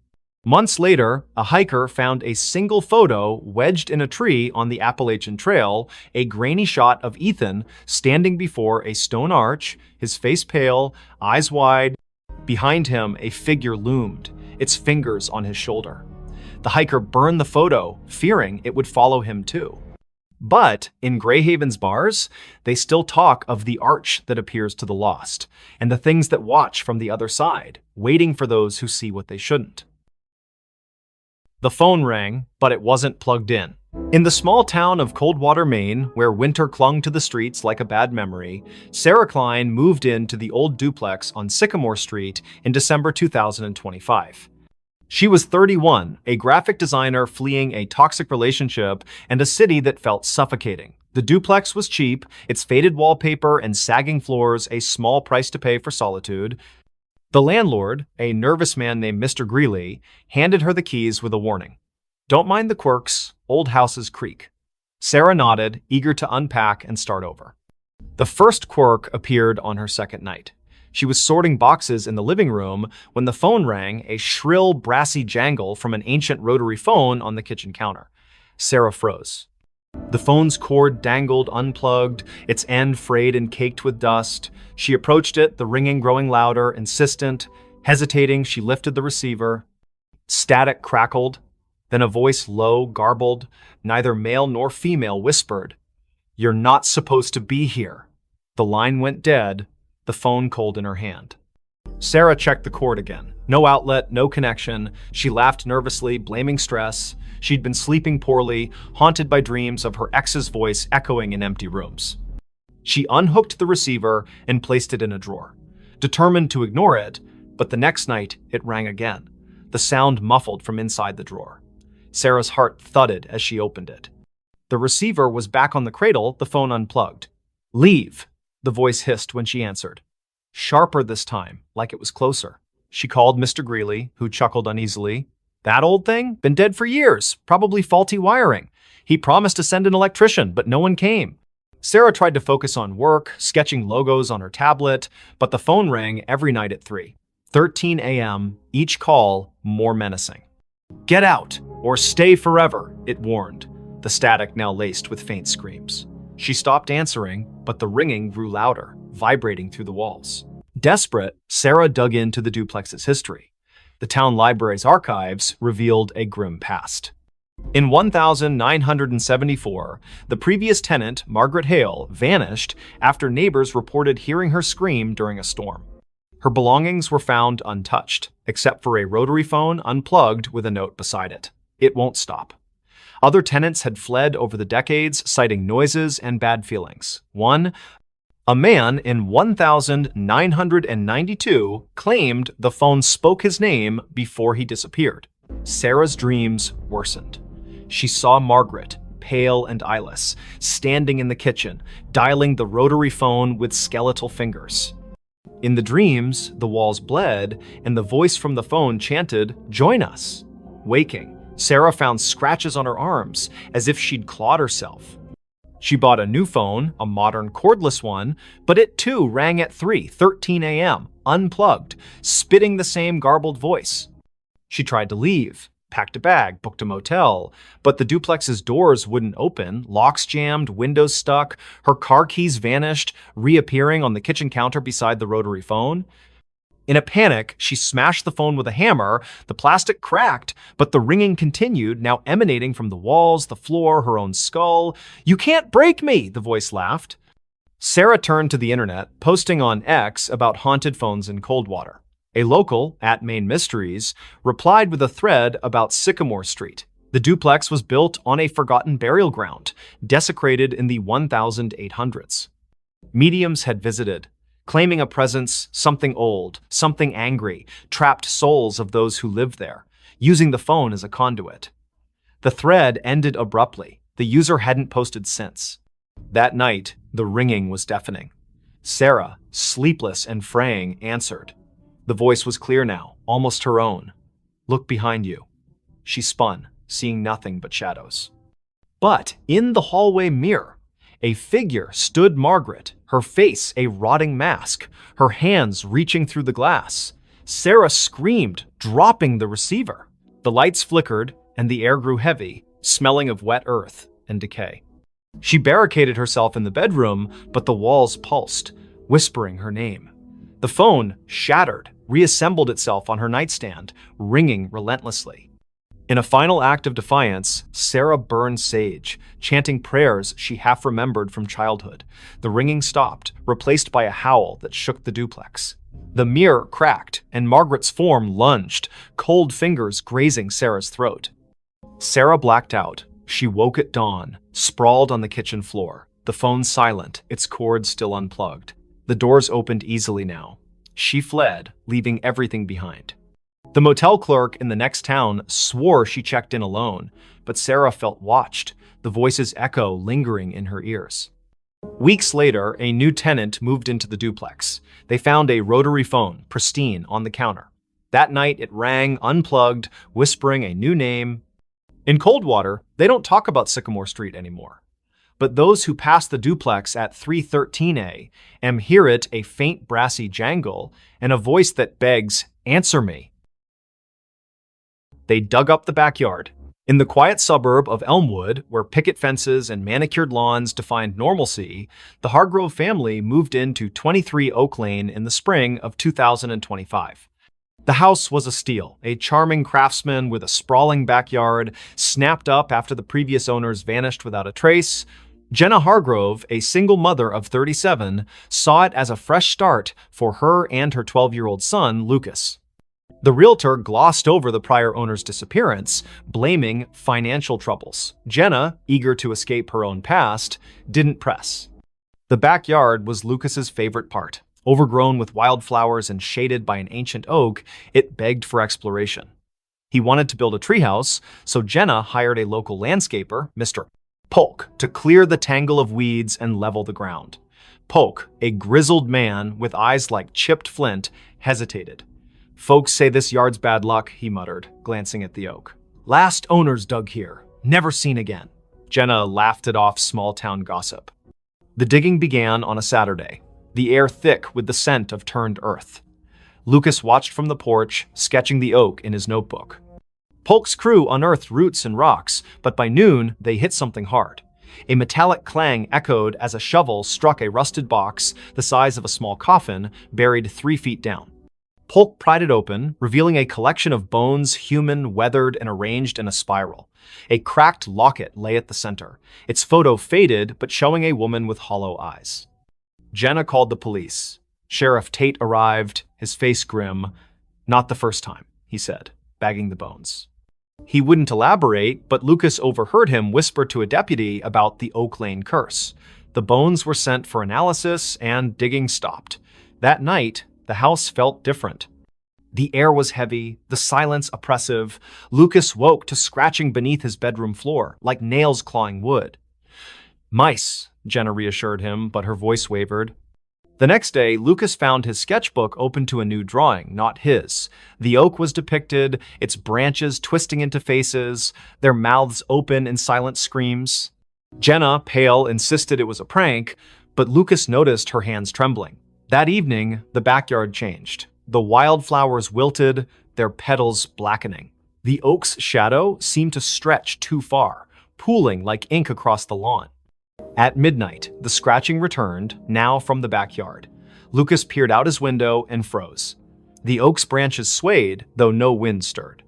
Months later, a hiker found a single photo wedged in a tree on the Appalachian Trail, a grainy shot of Ethan standing before a stone arch, his face pale, eyes wide. Behind him, a figure loomed, its fingers on his shoulder. The hiker burned the photo, fearing it would follow him too. But in Greyhaven's bars, they still talk of the arch that appears to the lost, and the things that watch from the other side, waiting for those who see what they shouldn't. The phone rang, but it wasn't plugged in. In the small town of Coldwater, Maine, where winter clung to the streets like a bad memory, Sarah Klein moved into the old duplex on Sycamore Street in December 2025. She was 31, a graphic designer fleeing a toxic relationship and a city that felt suffocating. The duplex was cheap, its faded wallpaper and sagging floors a small price to pay for solitude. The landlord, a nervous man named Mr. Greeley, handed her the keys with a warning. Don't mind the quirks, old houses creak. Sarah nodded, eager to unpack and start over. The first quirk appeared on her second night. She was sorting boxes in the living room when the phone rang, a shrill, brassy jangle from an ancient rotary phone on the kitchen counter. Sarah froze. The phone's cord dangled unplugged, its end frayed and caked with dust. She approached it, the ringing growing louder, insistent. Hesitating, she lifted the receiver. Static crackled. Then a voice, low, garbled, neither male nor female, whispered, "You're not supposed to be here." The line went dead, the phone cold in her hand. Sarah checked the cord again. No outlet, no connection. She laughed nervously, blaming stress. She'd been sleeping poorly, haunted by dreams of her ex's voice echoing in empty rooms. She unhooked the receiver and placed it in a drawer, determined to ignore it, but the next night it rang again, the sound muffled from inside the drawer. Sarah's heart thudded as she opened it. The receiver was back on the cradle, the phone unplugged. "Leave," the voice hissed when she answered. Sharper this time, like it was closer. She called Mr. Greeley, who chuckled uneasily. "That old thing? Been dead for years. Probably faulty wiring. He promised to send an electrician, but no one came." Sarah tried to focus on work, sketching logos on her tablet, but the phone rang every night at 3:13 a.m., each call more menacing. "Get out, or stay forever," it warned, the static now laced with faint screams. She stopped answering, but the ringing grew louder, vibrating through the walls. Desperate, Sarah dug into the duplex's history. The town library's archives revealed a grim past. In 1974, the previous tenant, Margaret Hale, vanished after neighbors reported hearing her scream during a storm. Her belongings were found untouched, except for a rotary phone unplugged with a note beside it. "It won't stop." Other tenants had fled over the decades, citing noises and bad feelings. A man in 1992 claimed the phone spoke his name before he disappeared. Sarah's dreams worsened. She saw Margaret, pale and eyeless, standing in the kitchen, dialing the rotary phone with skeletal fingers. In the dreams, the walls bled, and the voice from the phone chanted, "Join us." Waking, Sarah found scratches on her arms, as if she'd clawed herself. She bought a new phone, a modern cordless one, but it too rang at 3:13 a.m., unplugged, spitting the same garbled voice. She tried to leave, packed a bag, booked a motel, but the duplex's doors wouldn't open, locks jammed, windows stuck, her car keys vanished, reappearing on the kitchen counter beside the rotary phone. In a panic, she smashed the phone with a hammer. The plastic cracked, but the ringing continued, now emanating from the walls, the floor, her own skull. "You can't break me," the voice laughed. Sarah turned to the internet, posting on X about haunted phones in Coldwater. A local, @MainMysteries, replied with a thread about Sycamore Street. The duplex was built on a forgotten burial ground, desecrated in the 1800s. Mediums had visited, claiming a presence, something old, something angry, trapped souls of those who lived there, using the phone as a conduit. The thread ended abruptly. The user hadn't posted since. That night, the ringing was deafening. Sarah, sleepless and fraying, answered. The voice was clear now, almost her own. "Look behind you." She spun, seeing nothing but shadows. But in the hallway mirror, a figure stood Margaret, her face a rotting mask, her hands reaching through the glass. Sarah screamed, dropping the receiver. The lights flickered, and the air grew heavy, smelling of wet earth and decay. She barricaded herself in the bedroom, but the walls pulsed, whispering her name. The phone, shattered, reassembled itself on her nightstand, ringing relentlessly. In a final act of defiance, Sarah burned sage, chanting prayers she half remembered from childhood. The ringing stopped, replaced by a howl that shook the duplex. The mirror cracked, and Margaret's form lunged, cold fingers grazing Sarah's throat. Sarah blacked out. She woke at dawn, sprawled on the kitchen floor, the phone silent, its cord still unplugged. The doors opened easily now. She fled, leaving everything behind. The motel clerk in the next town swore she checked in alone, but Sarah felt watched, the voice's echo lingering in her ears. Weeks later, a new tenant moved into the duplex. They found a rotary phone, pristine, on the counter. That night, it rang, unplugged, whispering a new name. In Coldwater, they don't talk about Sycamore Street anymore. But those who pass the duplex at 3:13 a.m. hear it, a faint brassy jangle, and a voice that begs, "Answer me." They dug up the backyard. In the quiet suburb of Elmwood, where picket fences and manicured lawns defined normalcy, the Hargrove family moved into 23 Oak Lane in the spring of 2025. The house was a steal, a charming craftsman with a sprawling backyard, snapped up after the previous owners vanished without a trace. Jenna Hargrove, a single mother of 37, saw it as a fresh start for her and her 12-year-old son, Lucas. The realtor glossed over the prior owner's disappearance, blaming financial troubles. Jenna, eager to escape her own past, didn't press. The backyard was Lucas's favorite part. Overgrown with wildflowers and shaded by an ancient oak, it begged for exploration. He wanted to build a treehouse, so Jenna hired a local landscaper, Mr. Polk, to clear the tangle of weeds and level the ground. Polk, a grizzled man with eyes like chipped flint, hesitated. "Folks say this yard's bad luck," he muttered, glancing at the oak. "Last owners dug here. Never seen again." Jenna laughed it off small-town gossip. The digging began on a Saturday, the air thick with the scent of turned earth. Lucas watched from the porch, sketching the oak in his notebook. Polk's crew unearthed roots and rocks, but by noon, they hit something hard. A metallic clang echoed as a shovel struck a rusted box the size of a small coffin, buried 3 feet down. Polk pried it open, revealing a collection of bones, human, weathered, and arranged in a spiral. A cracked locket lay at the center, its photo faded but showing a woman with hollow eyes. Jenna called the police. Sheriff Tate arrived, his face grim. "Not the first time," he said, bagging the bones. He wouldn't elaborate, but Lucas overheard him whisper to a deputy about the Oak Lane curse. The bones were sent for analysis, and digging stopped. That night, the house felt different. The air was heavy, the silence oppressive. Lucas woke to scratching beneath his bedroom floor, like nails clawing wood. "Mice," Jenna reassured him, but her voice wavered. The next day, Lucas found his sketchbook open to a new drawing, not his. The oak was depicted, its branches twisting into faces, their mouths open in silent screams. Jenna, pale, insisted it was a prank, but Lucas noticed her hands trembling. That evening, the backyard changed. The wildflowers wilted, their petals blackening. The oak's shadow seemed to stretch too far, pooling like ink across the lawn. At midnight, the scratching returned, now from the backyard. Lucas peered out his window and froze. The oak's branches swayed, though no wind stirred.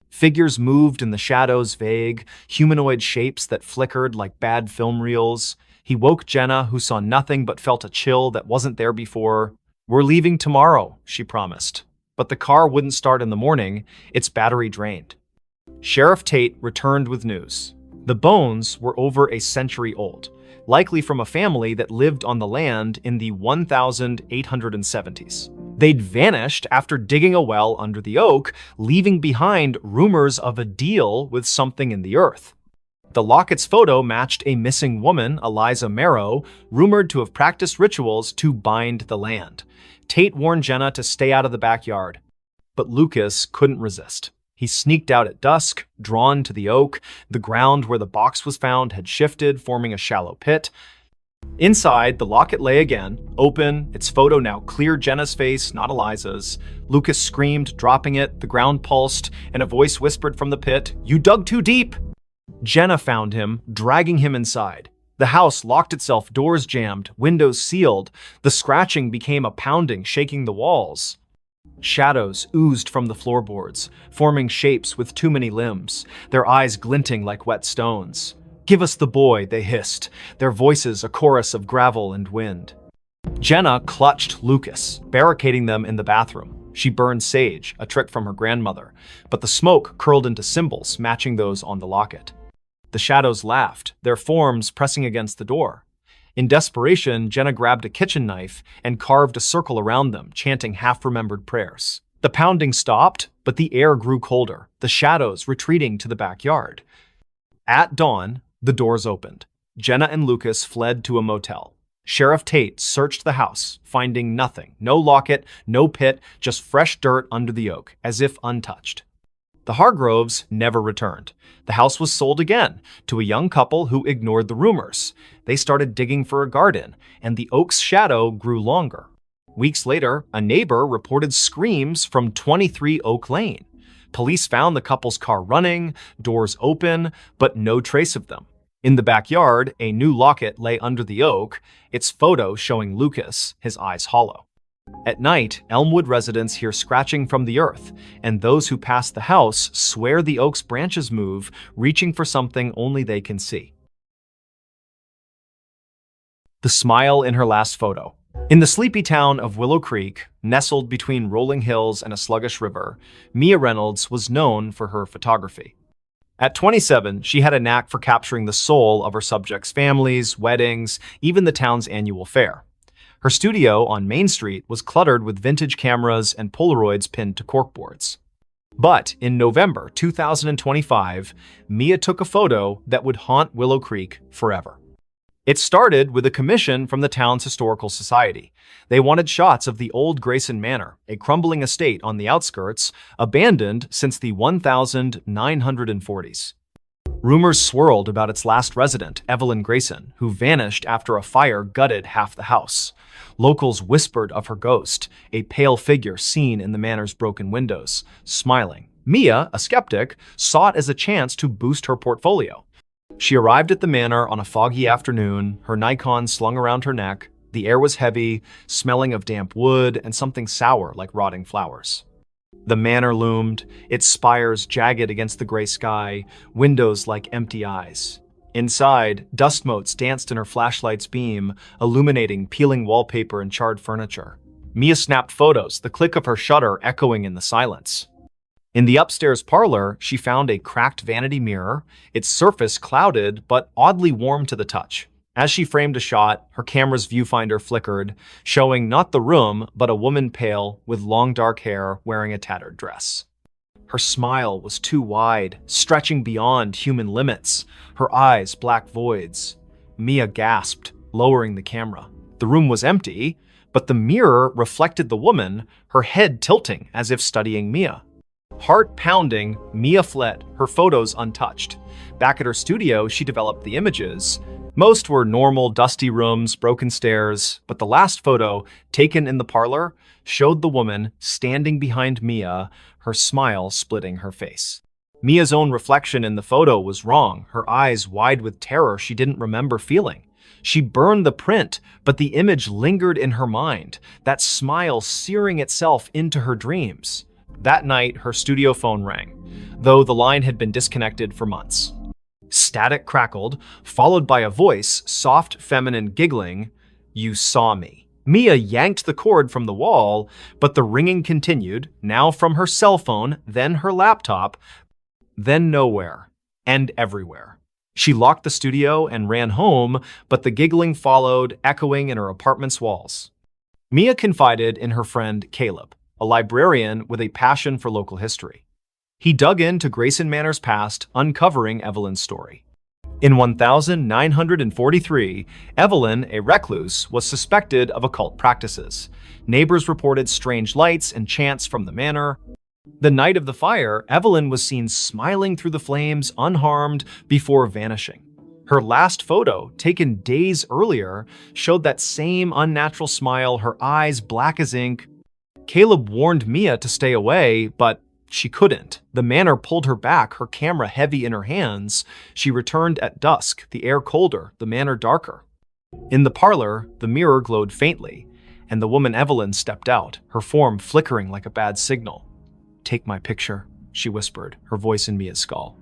Figures moved in the shadows, vague, humanoid shapes that flickered like bad film reels. He woke Jenna, who saw nothing but felt a chill that wasn't there before. "We're leaving tomorrow," she promised. But the car wouldn't start in the morning, its battery drained. Sheriff Tate returned with news. The bones were over a century old, likely from a family that lived on the land in the 1870s. They'd vanished after digging a well under the oak, leaving behind rumors of a deal with something in the earth. The locket's photo matched a missing woman, Eliza Marrow, rumored to have practiced rituals to bind the land. Tate warned Jenna to stay out of the backyard, but Lucas couldn't resist. He sneaked out at dusk, drawn to the oak. The ground where the box was found had shifted, forming a shallow pit. Inside, the locket lay again, open, its photo now clear Jenna's face, not Eliza's. Lucas screamed, dropping it, the ground pulsed, and a voice whispered from the pit, "You dug too deep!" Jenna found him, dragging him inside. The house locked itself, doors jammed, windows sealed. The scratching became a pounding, shaking the walls. Shadows oozed from the floorboards, forming shapes with too many limbs, their eyes glinting like wet stones. "Give us the boy," they hissed, their voices a chorus of gravel and wind. Jenna clutched Lucas, barricading them in the bathroom. She burned sage, a trick from her grandmother, but the smoke curled into symbols matching those on the locket. The shadows laughed, their forms pressing against the door. In desperation, Jenna grabbed a kitchen knife and carved a circle around them, chanting half-remembered prayers. The pounding stopped, but the air grew colder, the shadows retreating to the backyard. At dawn, the doors opened. Jenna and Lucas fled to a motel. Sheriff Tate searched the house, finding nothing. No locket, no pit, just fresh dirt under the oak, as if untouched. The Hargroves never returned. The house was sold again to a young couple who ignored the rumors. They started digging for a garden, and the oak's shadow grew longer. Weeks later, a neighbor reported screams from 23 Oak Lane. Police found the couple's car running, doors open, but no trace of them. In the backyard, a new locket lay under the oak, its photo showing Lucas, his eyes hollow. At night, Elmwood residents hear scratching from the earth, and those who pass the house swear the oak's branches move, reaching for something only they can see. The smile in her last photo. In the sleepy town of Willow Creek, nestled between rolling hills and a sluggish river, Mia Reynolds was known for her photography. At 27, she had a knack for capturing the soul of her subjects' families, weddings, even the town's annual fair. Her studio on Main Street was cluttered with vintage cameras and Polaroids pinned to corkboards. But in November 2025, Mia took a photo that would haunt Willow Creek forever. It started with a commission from the town's historical society. They wanted shots of the old Grayson Manor, a crumbling estate on the outskirts, abandoned since the 1940s. Rumors swirled about its last resident, Evelyn Grayson, who vanished after a fire gutted half the house. Locals whispered of her ghost, a pale figure seen in the manor's broken windows, smiling. Mia, a skeptic, saw it as a chance to boost her portfolio. She arrived at the manor on a foggy afternoon, her Nikon slung around her neck. The air was heavy, smelling of damp wood and something sour like rotting flowers. The manor loomed, its spires jagged against the gray sky, windows like empty eyes. Inside, dust motes danced in her flashlight's beam, illuminating peeling wallpaper and charred furniture. Mia snapped photos, the click of her shutter echoing in the silence. In the upstairs parlor, she found a cracked vanity mirror, its surface clouded but oddly warm to the touch. As she framed a shot, her camera's viewfinder flickered, showing not the room, but a woman pale, with long dark hair, wearing a tattered dress. Her smile was too wide, stretching beyond human limits, her eyes black voids. Mia gasped, lowering the camera. The room was empty, but the mirror reflected the woman, her head tilting as if studying Mia. Heart pounding, Mia fled, her photos untouched. Back at her studio, she developed the images. Most were normal, dusty rooms, broken stairs, but the last photo, taken in the parlor, showed the woman standing behind Mia, her smile splitting her face. Mia's own reflection in the photo was wrong, her eyes wide with terror she didn't remember feeling. She burned the print, but the image lingered in her mind, that smile searing itself into her dreams. That night, her studio phone rang, though the line had been disconnected for months. Static crackled, followed by a voice, soft, feminine, giggling, "You saw me." Mia yanked the cord from the wall, but the ringing continued, now from her cell phone, then her laptop, then nowhere, and everywhere. She locked the studio and ran home, but the giggling followed, echoing in her apartment's walls. Mia confided in her friend Caleb, a librarian with a passion for local history. He dug into Grayson Manor's past, uncovering Evelyn's story. In 1943, Evelyn, a recluse, was suspected of occult practices. Neighbors reported strange lights and chants from the manor. The night of the fire, Evelyn was seen smiling through the flames, unharmed, before vanishing. Her last photo, taken days earlier, showed that same unnatural smile, her eyes black as ink. Caleb warned Mia to stay away, but she couldn't. The manor pulled her back, her camera heavy in her hands. She returned at dusk, the air colder, the manor darker. In the parlor, the mirror glowed faintly, and the woman Evelyn stepped out, her form flickering like a bad signal. "Take my picture," she whispered, her voice in Mia's skull.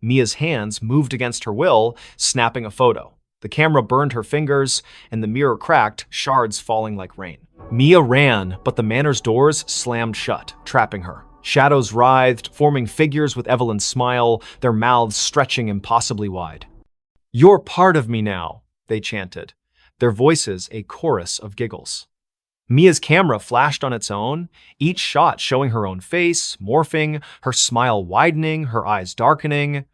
Mia's hands moved against her will, snapping a photo. The camera burned her fingers, and the mirror cracked, shards falling like rain. Mia ran, but the manor's doors slammed shut, trapping her. Shadows writhed, forming figures with Evelyn's smile, their mouths stretching impossibly wide. "You're part of me now," they chanted, their voices a chorus of giggles. Mia's camera flashed on its own, each shot showing her own face, morphing, her smile widening, her eyes darkening.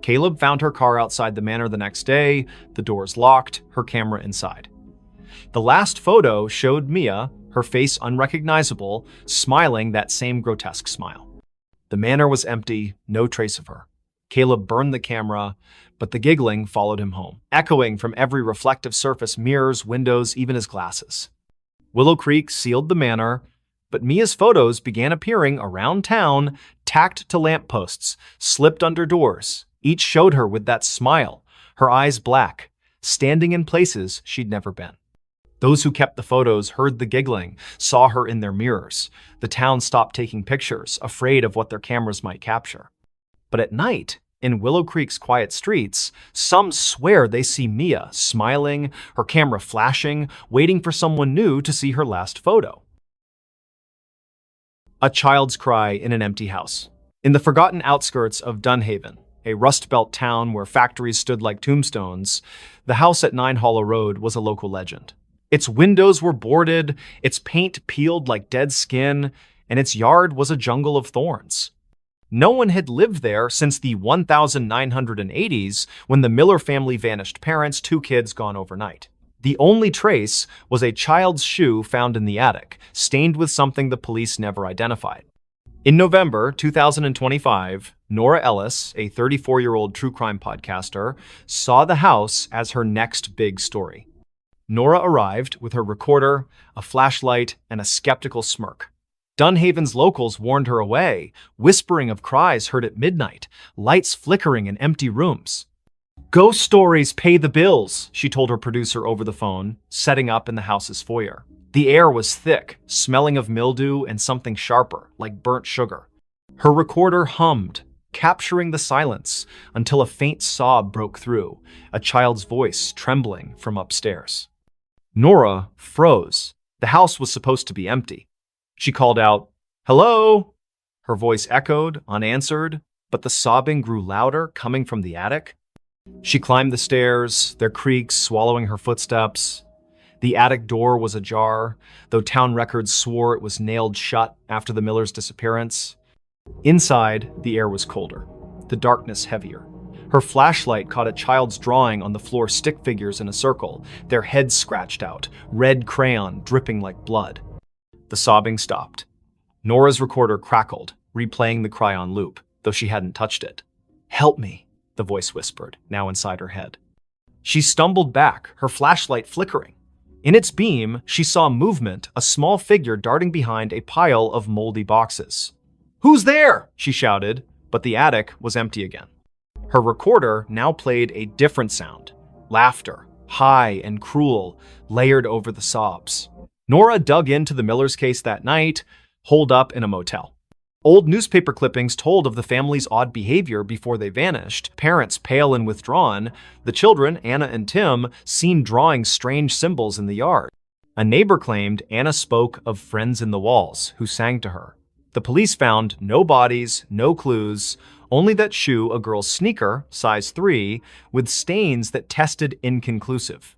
Caleb found her car outside the manor the next day, the doors locked, her camera inside. The last photo showed Mia, her face unrecognizable, smiling that same grotesque smile. The manor was empty, no trace of her. Caleb burned the camera, but the giggling followed him home, echoing from every reflective surface, mirrors, windows, even his glasses. Willow Creek sealed the manor, but Mia's photos began appearing around town, tacked to lampposts, slipped under doors. Each showed her with that smile, her eyes black, standing in places she'd never been. Those who kept the photos heard the giggling, saw her in their mirrors. The town stopped taking pictures, afraid of what their cameras might capture. But at night, in Willow Creek's quiet streets, some swear they see Mia smiling, her camera flashing, waiting for someone new to see her last photo. A child's cry in an empty house. In the forgotten outskirts of Dunhaven, a Rust Belt town where factories stood like tombstones, the house at 9 Hollow Road was a local legend. Its windows were boarded, its paint peeled like dead skin, and its yard was a jungle of thorns. No one had lived there since the 1980s, when the Miller family vanished parents, 2 kids gone overnight. The only trace was a child's shoe found in the attic, stained with something the police never identified. In November 2025, Nora Ellis, a 34-year-old true crime podcaster, saw the house as her next big story. Nora arrived with her recorder, a flashlight, and a skeptical smirk. Dunhaven's locals warned her away, whispering of cries heard at midnight, lights flickering in empty rooms. "Ghost stories pay the bills," she told her producer over the phone, setting up in the house's foyer. The air was thick, smelling of mildew and something sharper, like burnt sugar. Her recorder hummed, capturing the silence until a faint sob broke through, a child's voice trembling from upstairs. Nora froze. The house was supposed to be empty. She called out, "Hello?" Her voice echoed, unanswered, but the sobbing grew louder, coming from the attic. She climbed the stairs, their creaks swallowing her footsteps. The attic door was ajar, though town records swore it was nailed shut after the Millers' disappearance. Inside, the air was colder, the darkness heavier. Her flashlight caught a child's drawing on the floor, stick figures in a circle, their heads scratched out, red crayon dripping like blood. The sobbing stopped. Nora's recorder crackled, replaying the cry on loop, though she hadn't touched it. "Help me," the voice whispered, now inside her head. She stumbled back, her flashlight flickering. In its beam, she saw movement, a small figure darting behind a pile of moldy boxes. "Who's there?" she shouted, but the attic was empty again. Her recorder now played a different sound, laughter, high and cruel, layered over the sobs. Nora dug into the Millers' case that night, holed up in a motel. Old newspaper clippings told of the family's odd behavior before they vanished, parents pale and withdrawn, the children, Anna and Tim, seen drawing strange symbols in the yard. A neighbor claimed Anna spoke of friends in the walls who sang to her. The police found no bodies, no clues, only that shoe, a girl's sneaker, size 3, with stains that tested inconclusive.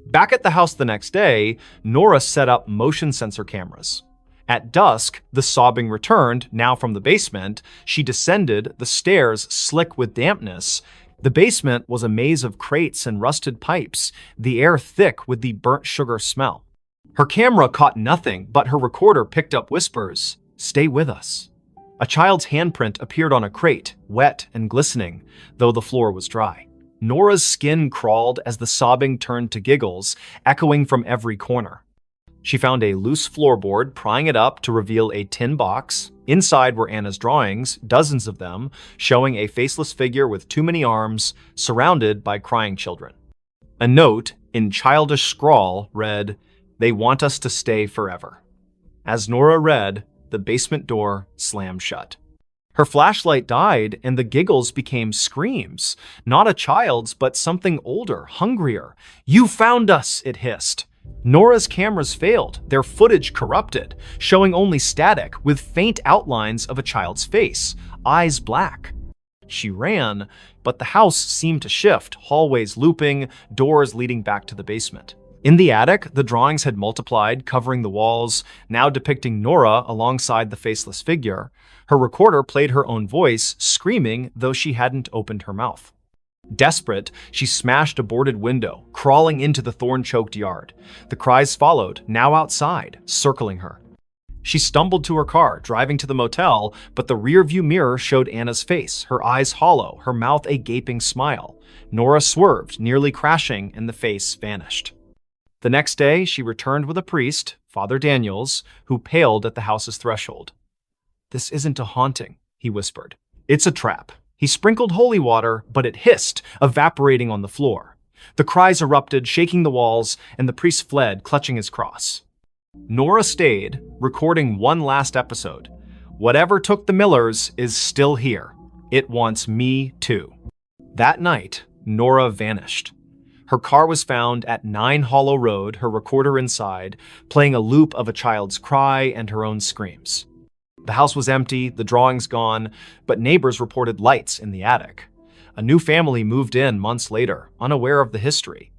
Back at the house the next day, Nora set up motion sensor cameras. At dusk, the sobbing returned, now from the basement. She descended, the stairs slick with dampness. The basement was a maze of crates and rusted pipes, the air thick with the burnt sugar smell. Her camera caught nothing, but her recorder picked up whispers. "Stay with us." A child's handprint appeared on a crate, wet and glistening, though the floor was dry. Nora's skin crawled as the sobbing turned to giggles, echoing from every corner. She found a loose floorboard, prying it up to reveal a tin box. Inside were Anna's drawings, dozens of them, showing a faceless figure with too many arms, surrounded by crying children. A note, in childish scrawl, read, "They want us to stay forever." As Nora read, the basement door slammed shut. Her flashlight died, and the giggles became screams. Not a child's, but something older, hungrier. "You found us," it hissed. Nora's cameras failed, their footage corrupted, showing only static with faint outlines of a child's face, eyes black. She ran, but the house seemed to shift, hallways looping, doors leading back to the basement. In the attic, the drawings had multiplied, covering the walls, now depicting Nora alongside the faceless figure. Her recorder played her own voice, screaming, though she hadn't opened her mouth. Desperate, she smashed a boarded window, crawling into the thorn-choked yard. The cries followed, now outside, circling her. She stumbled to her car, driving to the motel, but the rearview mirror showed Anna's face, her eyes hollow, her mouth a gaping smile. Nora swerved, nearly crashing, and the face vanished. The next day, she returned with a priest, Father Daniels, who paled at the house's threshold. "This isn't a haunting," he whispered. "It's a trap." He sprinkled holy water, but it hissed, evaporating on the floor. The cries erupted, shaking the walls, and the priest fled, clutching his cross. Nora stayed, recording one last episode. Whatever took the Millers is still here. It wants me too. That night, Nora vanished. Her car was found at 9 Hollow Road, her recorder inside, playing a loop of a child's cry and her own screams. The house was empty, the drawings gone, but neighbors reported lights in the attic. A new family moved in months later, unaware of the history.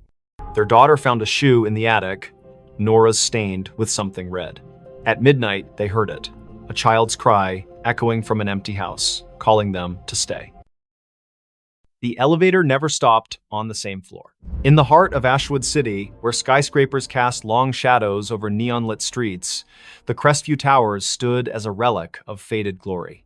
Their daughter found a shoe in the attic, Nora's stained with something red. At midnight, they heard it, a child's cry echoing from an empty house, calling them to stay. The elevator never stopped on the same floor. In the heart of Ashwood City, where skyscrapers cast long shadows over neon-lit streets, the Crestview Towers stood as a relic of faded glory.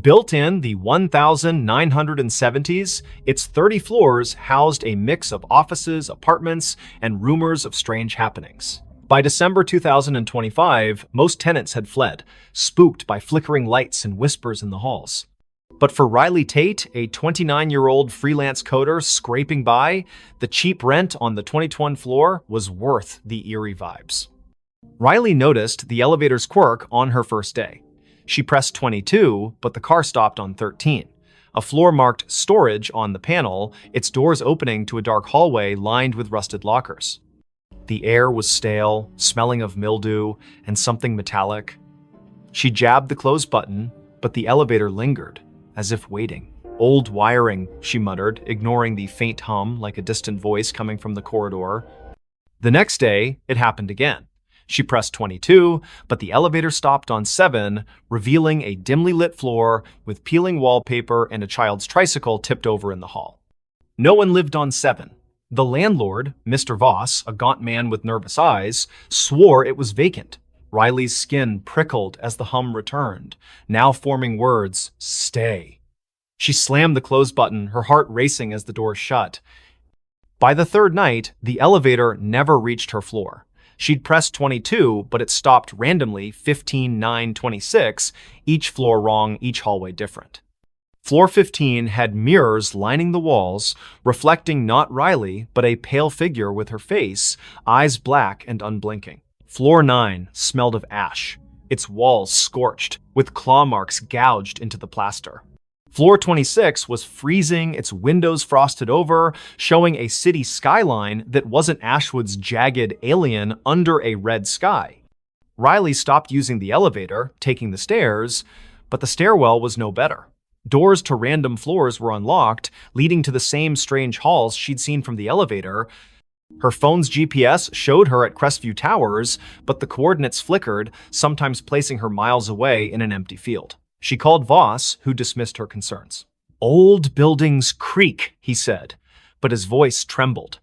Built in the 1970s, its 30 floors housed a mix of offices, apartments, and rumors of strange happenings. By December 2025, most tenants had fled, spooked by flickering lights and whispers in the halls. But for Riley Tate, a 29-year-old freelance coder scraping by, the cheap rent on the 22nd floor was worth the eerie vibes. Riley noticed the elevator's quirk on her first day. She pressed 22, but the car stopped on 13. A floor marked storage on the panel, its doors opening to a dark hallway lined with rusted lockers. The air was stale, smelling of mildew and something metallic. She jabbed the close button, but the elevator lingered, as if waiting. Old wiring, she muttered, ignoring the faint hum like a distant voice coming from the corridor. The next day, it happened again. She pressed 22, but the elevator stopped on 7, revealing a dimly lit floor with peeling wallpaper and a child's tricycle tipped over in the hall. No one lived on 7. The landlord, Mr. Voss, a gaunt man with nervous eyes, swore it was vacant. Riley's skin prickled as the hum returned, now forming words, "Stay." She slammed the close button, her heart racing as the door shut. By the third night, the elevator never reached her floor. She'd pressed 22, but it stopped randomly 15, 9, 26, each floor wrong, each hallway different. Floor 15 had mirrors lining the walls, reflecting not Riley, but a pale figure with her face, eyes black and unblinking. Floor 9 smelled of ash, its walls scorched, with claw marks gouged into the plaster. Floor 26 was freezing, its windows frosted over, showing a city skyline that wasn't Ashwood's jagged alien under a red sky. Riley stopped using the elevator, taking the stairs, but the stairwell was no better. Doors to random floors were unlocked, leading to the same strange halls she'd seen from the elevator. Her phone's GPS showed her at Crestview Towers, but the coordinates flickered, sometimes placing her miles away in an empty field. She called Voss, who dismissed her concerns. "Old buildings creak," he said, but his voice trembled.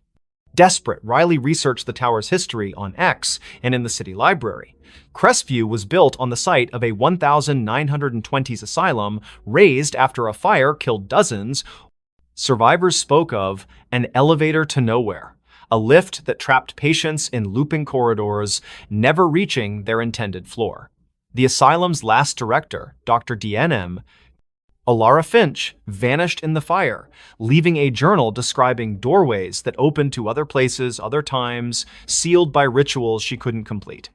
Desperate, Riley researched the tower's history on X and in the city library. Crestview was built on the site of a 1920s asylum razed after a fire killed dozens. Survivors spoke of an elevator to nowhere, a lift that trapped patients in looping corridors, never reaching their intended floor. The asylum's last director, Dr. DNM, Alara Finch, vanished in the fire, leaving a journal describing doorways that opened to other places, other times, sealed by rituals she couldn't complete.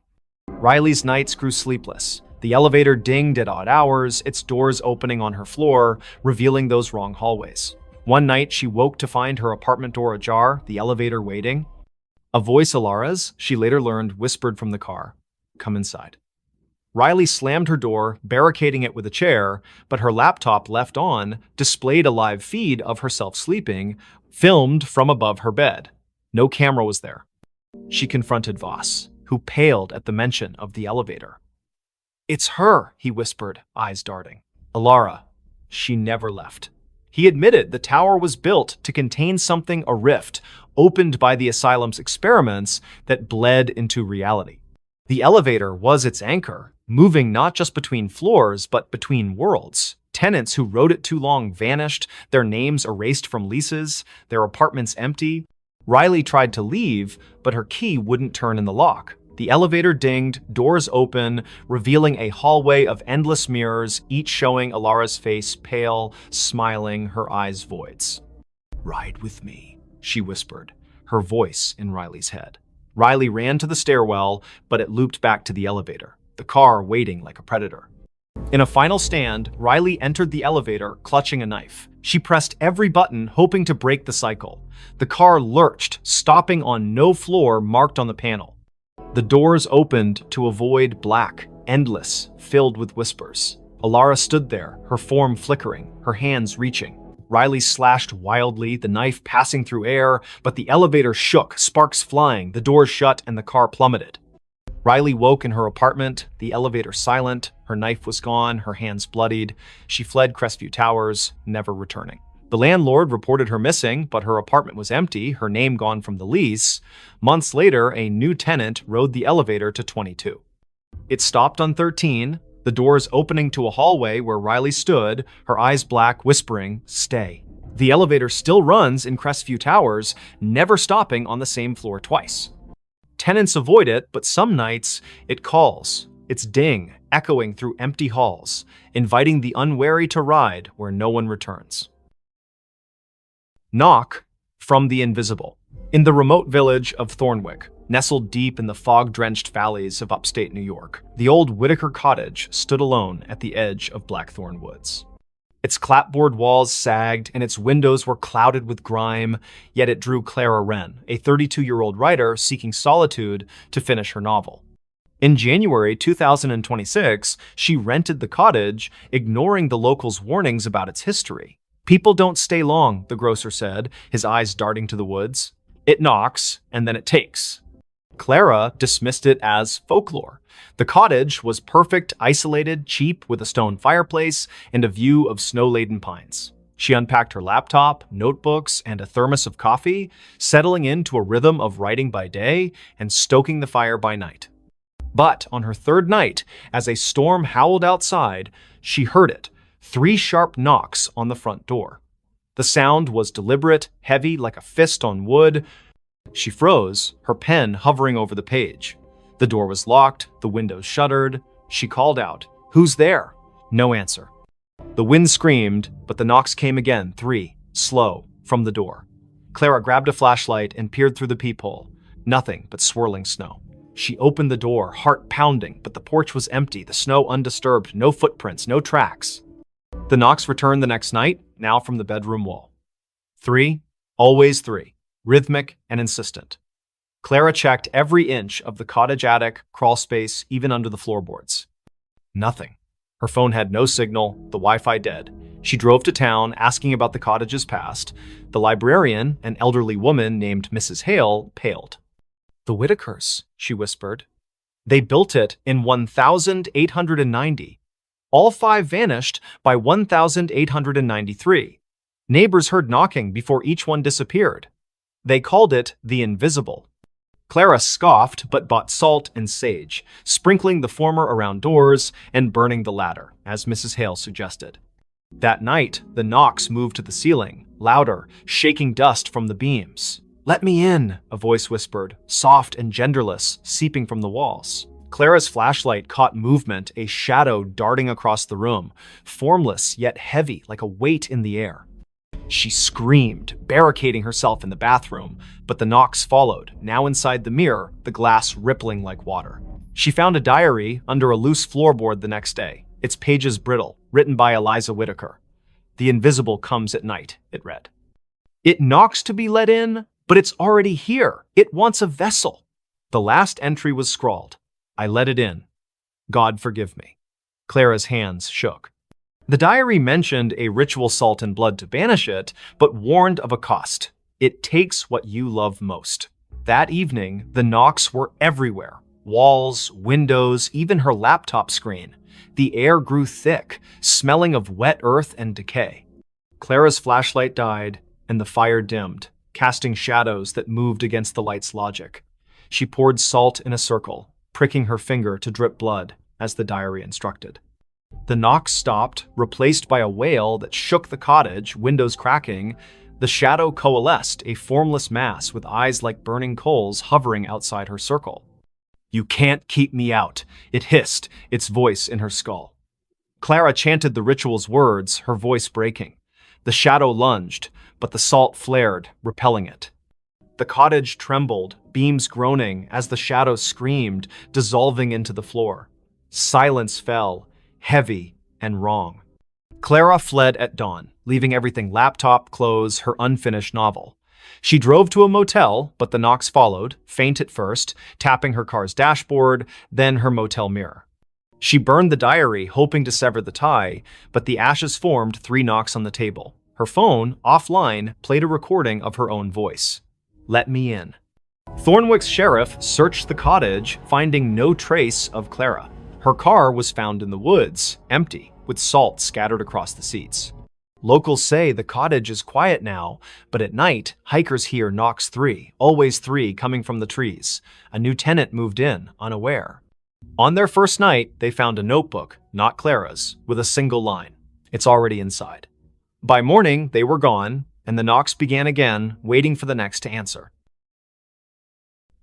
Riley's nights grew sleepless. The elevator dinged at odd hours, its doors opening on her floor, revealing those wrong hallways. One night, she woke to find her apartment door ajar, the elevator waiting. A voice, Alara's, she later learned, whispered from the car, "Come inside." Riley slammed her door, barricading it with a chair, but her laptop left on displayed a live feed of herself sleeping, filmed from above her bed. No camera was there. She confronted Voss, who paled at the mention of the elevator. "It's her," he whispered, eyes darting. "Alara, she never left." He admitted the tower was built to contain something, a rift, opened by the asylum's experiments that bled into reality. The elevator was its anchor, moving not just between floors, but between worlds. Tenants who rode it too long vanished, their names erased from leases, their apartments empty. Riley tried to leave, but her key wouldn't turn in the lock. The elevator dinged, doors open, revealing a hallway of endless mirrors, each showing Alara's face pale, smiling, her eyes voids. "Ride with me," she whispered, her voice in Riley's head. Riley ran to the stairwell, but it looped back to the elevator, the car waiting like a predator. In a final stand, Riley entered the elevator, clutching a knife. She pressed every button, hoping to break the cycle. The car lurched, stopping on no floor marked on the panel. The doors opened to a void black, endless, filled with whispers. Alara stood there, her form flickering, her hands reaching. Riley slashed wildly, the knife passing through air, but the elevator shook, sparks flying, the doors shut, and the car plummeted. Riley woke in her apartment, the elevator silent, her knife was gone, her hands bloodied. She fled Crestview Towers, never returning. The landlord reported her missing, but her apartment was empty, her name gone from the lease. Months later, a new tenant rode the elevator to 22. It stopped on 13, the doors opening to a hallway where Riley stood, her eyes black, whispering, "Stay." The elevator still runs in Crestview Towers, never stopping on the same floor twice. Tenants avoid it, but some nights it calls, its ding echoing through empty halls, inviting the unwary to ride where no one returns. Knock from the invisible. In the remote village of Thornwick, nestled deep in the fog-drenched valleys of upstate New York, the old Whitaker cottage stood alone at the edge of Blackthorn Woods. Its clapboard walls sagged and its windows were clouded with grime, yet it drew Clara Wren, a 32-year-old writer seeking solitude to finish her novel. In January 2026, she rented the cottage, ignoring the locals' warnings about its history. "People don't stay long," the grocer said, his eyes darting to the woods. "It knocks, and then it takes." Clara dismissed it as folklore. The cottage was perfect, isolated, cheap, with a stone fireplace and a view of snow-laden pines. She unpacked her laptop, notebooks, and a thermos of coffee, settling into a rhythm of writing by day and stoking the fire by night. But on her third night, as a storm howled outside, she heard it, 3 sharp knocks on the front door. The sound was deliberate, heavy like a fist on wood. She froze, her pen hovering over the page. The door was locked, the windows shuttered. She called out, "Who's there?" No answer. The wind screamed, but the knocks came again, 3, slow, from the door. Clara grabbed a flashlight and peered through the peephole. Nothing but swirling snow. She opened the door, heart pounding, but the porch was empty, the snow undisturbed, no footprints, no tracks. The knocks returned the next night, now from the bedroom wall. 3, always 3, rhythmic and insistent. Clara checked every inch of the cottage attic, crawl space, even under the floorboards. Nothing. Her phone had no signal, the Wi-Fi dead. She drove to town, asking about the cottage's past. The librarian, an elderly woman named Mrs. Hale, paled. "The Whitakers," she whispered. "They built it in 1890. All 5 vanished by 1893. Neighbors heard knocking before each one disappeared. They called it the Invisible." Clara scoffed but bought salt and sage, sprinkling the former around doors and burning the latter, as Mrs. Hale suggested. That night, the knocks moved to the ceiling, louder, shaking dust from the beams. "Let me in," a voice whispered, soft and genderless, seeping from the walls. Clara's flashlight caught movement, a shadow darting across the room, formless yet heavy like a weight in the air. She screamed, barricading herself in the bathroom, but the knocks followed, now inside the mirror, the glass rippling like water. She found a diary under a loose floorboard the next day, its pages brittle, written by Eliza Whitaker. "The invisible comes at night," it read. "It knocks to be let in, but it's already here. It wants a vessel." The last entry was scrawled, "I let it in. God forgive me." Clara's hands shook. The diary mentioned a ritual salt and blood to banish it, but warned of a cost. It takes what you love most. That evening, the knocks were everywhere. Walls, windows, even her laptop screen. The air grew thick, smelling of wet earth and decay. Clara's flashlight died, and the fire dimmed, casting shadows that moved against the light's logic. She poured salt in a circle, pricking her finger to drip blood, as the diary instructed. The knocks stopped, replaced by a wail that shook the cottage, windows cracking. The shadow coalesced, a formless mass with eyes like burning coals hovering outside her circle. "You can't keep me out," it hissed, its voice in her skull. Clara chanted the ritual's words, her voice breaking. The shadow lunged, but the salt flared, repelling it. The cottage trembled, beams groaning as the shadow screamed, dissolving into the floor. Silence fell, heavy and wrong. Clara fled at dawn, leaving everything: laptop, clothes, her unfinished novel. She drove to a motel, but the knocks followed, faint at first, tapping her car's dashboard, then her motel mirror. She burned the diary, hoping to sever the tie, but the ashes formed 3 knocks on the table. Her phone, offline, played a recording of her own voice. "Let me in." Thornwick's sheriff searched the cottage, finding no trace of Clara. Her car was found in the woods, empty, with salt scattered across the seats. Locals say the cottage is quiet now, but at night, hikers hear knocks 3, always 3, coming from the trees. A new tenant moved in, unaware. On their first night, they found a notebook, not Clara's, with a single line: "It's already inside." By morning, they were gone, and the knocks began again, waiting for the next to answer.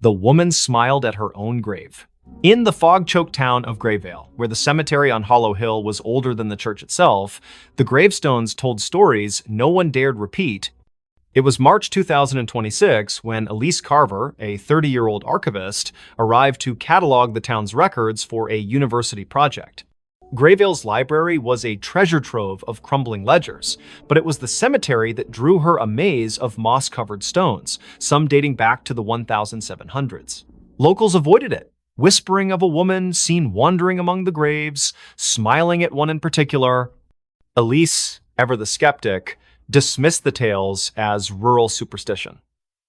The woman smiled at her own grave. In the fog-choked town of Grayvale, where the cemetery on Hollow Hill was older than the church itself, the gravestones told stories no one dared repeat. It was March 2026 when Elise Carver, a 30-year-old archivist, arrived to catalog the town's records for a university project. Grayvale's library was a treasure trove of crumbling ledgers, but it was the cemetery that drew her a maze of moss-covered stones, some dating back to the 1700s. Locals avoided it, whispering of a woman seen wandering among the graves, smiling at one in particular. Elise, ever the skeptic, dismissed the tales as rural superstition.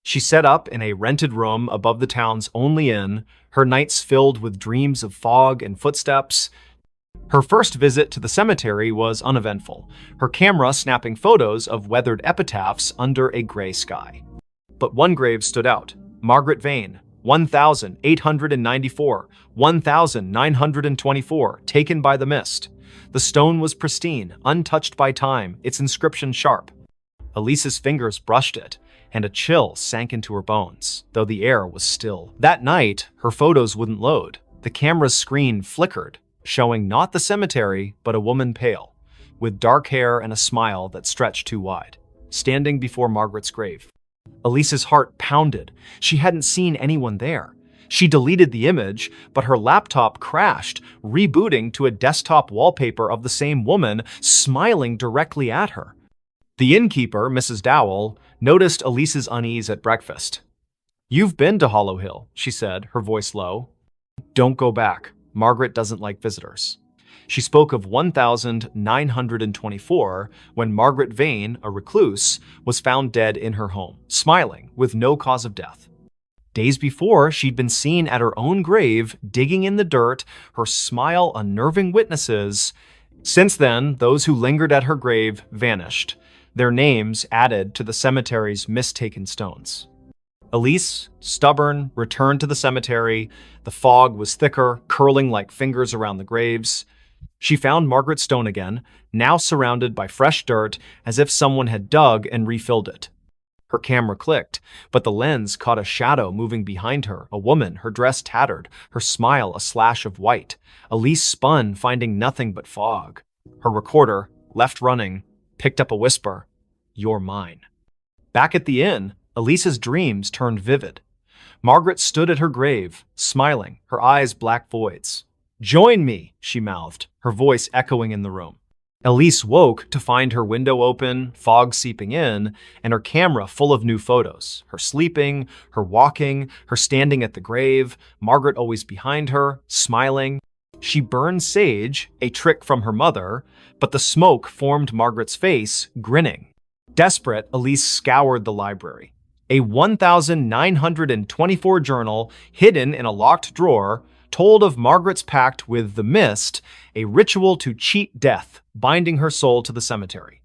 She set up in a rented room above the town's only inn, her nights filled with dreams of fog and footsteps. Her first visit to the cemetery was uneventful, her camera snapping photos of weathered epitaphs under a gray sky. But one grave stood out: Margaret Vane, 1894, 1924, taken by the mist. The stone was pristine, untouched by time, its inscription sharp. Elise's fingers brushed it, and a chill sank into her bones, though the air was still. That night, her photos wouldn't load. The camera's screen flickered, showing not the cemetery, but a woman pale, with dark hair and a smile that stretched too wide, standing before Margaret's grave. Elise's heart pounded. She hadn't seen anyone there. She deleted the image, but her laptop crashed, rebooting to a desktop wallpaper of the same woman smiling directly at her. The innkeeper, Mrs. Dowell, noticed Elise's unease at breakfast. "You've been to Hollow Hill," she said, her voice low. "Don't go back. Margaret doesn't like visitors." She spoke of 1924, when Margaret Vane, a recluse, was found dead in her home, smiling, with no cause of death. Days before, she'd been seen at her own grave, digging in the dirt, her smile unnerving witnesses. Since then, those who lingered at her grave vanished, their names added to the cemetery's mistaken stones. Elise, stubborn, returned to the cemetery. The fog was thicker, curling like fingers around the graves. She found Margaret's stone again, now surrounded by fresh dirt, as if someone had dug and refilled it. Her camera clicked, but the lens caught a shadow moving behind her, a woman, her dress tattered, her smile a slash of white. Elise spun, finding nothing but fog. Her recorder, left running, picked up a whisper: "You're mine." Back at the inn, Elise's dreams turned vivid. Margaret stood at her grave, smiling, her eyes black voids. "Join me," she mouthed, her voice echoing in the room. Elise woke to find her window open, fog seeping in, and her camera full of new photos. Her sleeping, her walking, her standing at the grave, Margaret always behind her, smiling. She burned sage, a trick from her mother, but the smoke formed Margaret's face, grinning. Desperate, Elise scoured the library. A 1924 journal, hidden in a locked drawer, told of Margaret's pact with the mist, a ritual to cheat death, binding her soul to the cemetery.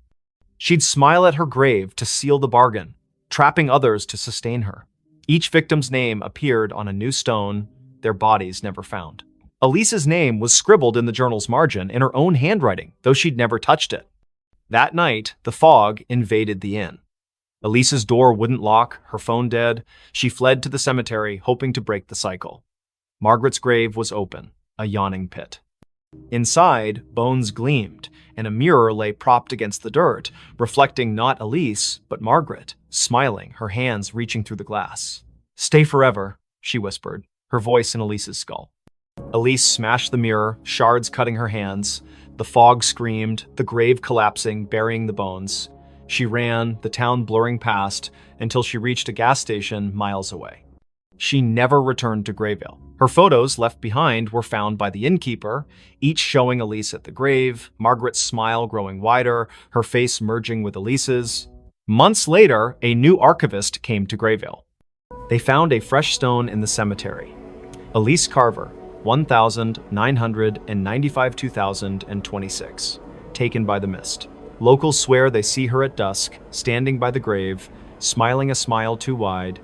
She'd smile at her grave to seal the bargain, trapping others to sustain her. Each victim's name appeared on a new stone, their bodies never found. Elise's name was scribbled in the journal's margin in her own handwriting, though she'd never touched it. That night, the fog invaded the inn. Elise's door wouldn't lock, her phone dead. She fled to the cemetery, hoping to break the cycle. Margaret's grave was open, a yawning pit. Inside, bones gleamed, and a mirror lay propped against the dirt, reflecting not Elise, but Margaret, smiling, her hands reaching through the glass. "Stay forever," she whispered, her voice in Elise's skull. Elise smashed the mirror, shards cutting her hands. The fog screamed, the grave collapsing, burying the bones. She ran, the town blurring past, until she reached a gas station miles away. She never returned to Grayville. Her photos left behind were found by the innkeeper, each showing Elise at the grave, Margaret's smile growing wider, her face merging with Elise's. Months later, a new archivist came to Grayville. They found a fresh stone in the cemetery. Elise Carver, 1995-2026, taken by the mist. Locals swear they see her at dusk, standing by the grave, smiling a smile too wide.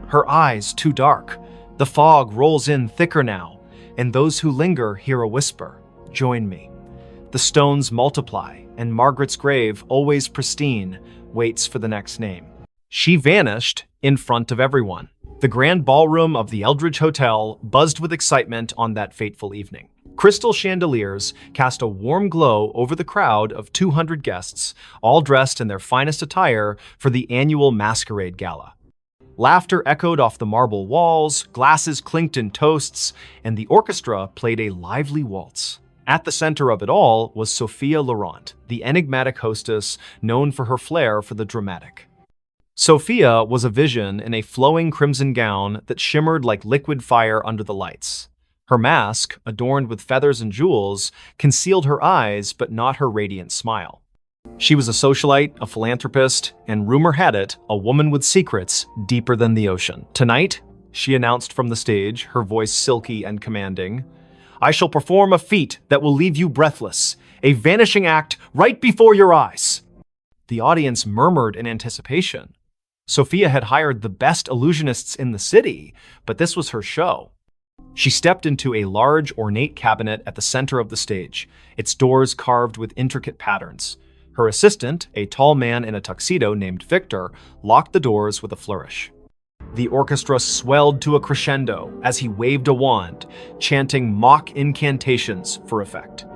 Her eyes too dark. The fog rolls in thicker now, and those who linger hear a whisper, "Join me." The stones multiply, and Margaret's grave, always pristine, waits for the next name. She vanished in front of everyone. The grand ballroom of the Eldridge Hotel buzzed with excitement on that fateful evening. Crystal chandeliers cast a warm glow over the crowd of 200 guests, all dressed in their finest attire for the annual masquerade gala. Laughter echoed off the marble walls, glasses clinked in toasts, and the orchestra played a lively waltz. At the center of it all was Sophia Laurent, the enigmatic hostess known for her flair for the dramatic. Sophia was a vision in a flowing crimson gown that shimmered like liquid fire under the lights. Her mask, adorned with feathers and jewels, concealed her eyes but not her radiant smile. She was a socialite, a philanthropist, and rumor had it, a woman with secrets deeper than the ocean. "Tonight," she announced from the stage, her voice silky and commanding, "I shall perform a feat that will leave you breathless, a vanishing act right before your eyes." The audience murmured in anticipation. Sophia had hired the best illusionists in the city, but this was her show. She stepped into a large, ornate cabinet at the center of the stage, its doors carved with intricate patterns. Her assistant, a tall man in a tuxedo named Victor, locked the doors with a flourish. The orchestra swelled to a crescendo as he waved a wand, chanting mock incantations for effect.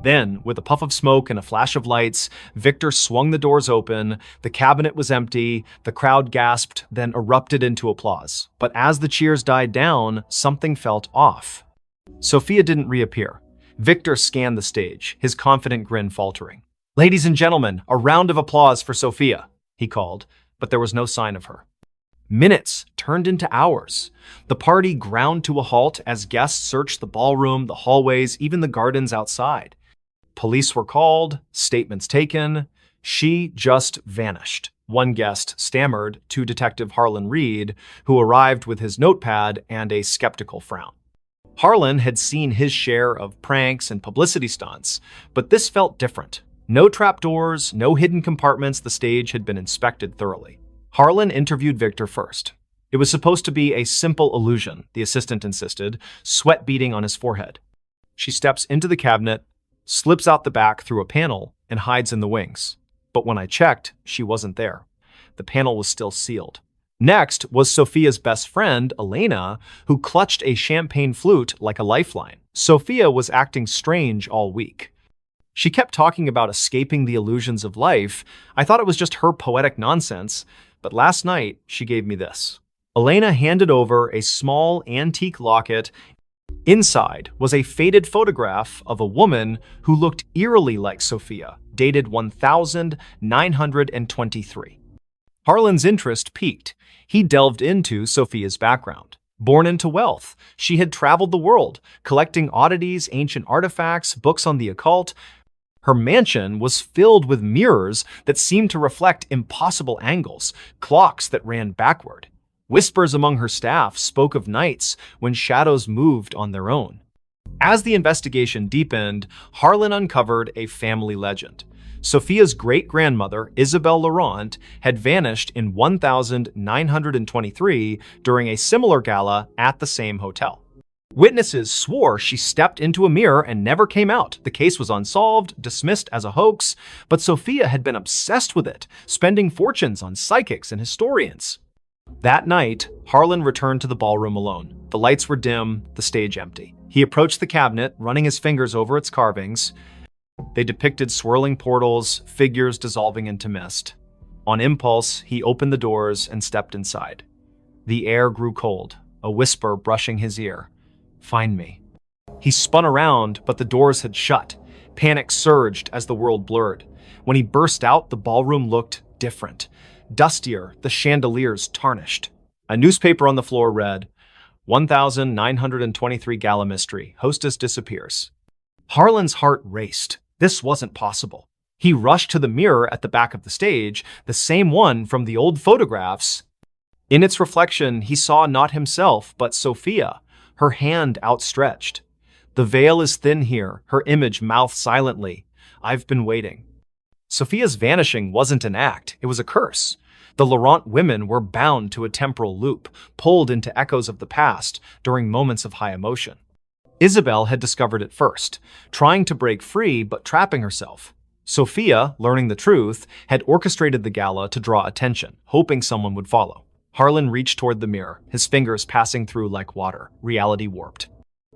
Then, with a puff of smoke and a flash of lights, Victor swung the doors open, the cabinet was empty, the crowd gasped, then erupted into applause. But as the cheers died down, something felt off. Sophia didn't reappear. Victor scanned the stage, his confident grin faltering. "Ladies and gentlemen, a round of applause for Sophia," he called, but there was no sign of her. Minutes turned into hours. The party ground to a halt as guests searched the ballroom, the hallways, even the gardens outside. Police were called, statements taken. She just vanished. One guest stammered to Detective Harlan Reed, who arrived with his notepad and a skeptical frown. Harlan had seen his share of pranks and publicity stunts, but this felt different. No trapdoors, no hidden compartments, the stage had been inspected thoroughly. Harlan interviewed Victor first. It was supposed to be a simple illusion, the assistant insisted, sweat beading on his forehead. She steps into the cabinet, slips out the back through a panel, and hides in the wings. But when I checked, she wasn't there. The panel was still sealed. Next was Sophia's best friend, Elena, who clutched a champagne flute like a lifeline. Sophia was acting strange all week. She kept talking about escaping the illusions of life. I thought it was just her poetic nonsense, but last night she gave me this. Elena handed over a small antique locket. Inside was a faded photograph of a woman who looked eerily like Sophia, dated 1923. Harlan's interest piqued. He delved into Sophia's background. Born into wealth, she had traveled the world, collecting oddities, ancient artifacts, books on the occult. Her mansion was filled with mirrors that seemed to reflect impossible angles, clocks that ran backward. Whispers among her staff spoke of nights when shadows moved on their own. As the investigation deepened, Harlan uncovered a family legend. Sophia's great-grandmother, Isabel Laurent, had vanished in 1923 during a similar gala at the same hotel. Witnesses swore she stepped into a mirror and never came out. The case was unsolved, dismissed as a hoax, but Sophia had been obsessed with it, spending fortunes on psychics and historians. That night, Harlan returned to the ballroom alone. The lights were dim, the stage empty. He approached the cabinet, running his fingers over its carvings. They depicted swirling portals, figures dissolving into mist. On impulse, he opened the doors and stepped inside. The air grew cold, a whisper brushing his ear. "Find me." He spun around, but the doors had shut. Panic surged as the world blurred. When he burst out, the ballroom looked different. Dustier, the chandeliers tarnished. A newspaper on the floor read, 1923 Gala Mystery. Hostess disappears. Harlan's heart raced. This wasn't possible. He rushed to the mirror at the back of the stage, the same one from the old photographs. In its reflection, he saw not himself, but Sophia, her hand outstretched. "The veil is thin here," her image mouthed silently. "I've been waiting." Sophia's vanishing wasn't an act, it was a curse. The Laurent women were bound to a temporal loop, pulled into echoes of the past during moments of high emotion. Isabel had discovered it first, trying to break free but trapping herself. Sophia, learning the truth, had orchestrated the gala to draw attention, hoping someone would follow. Harlan reached toward the mirror, his fingers passing through like water, reality warped.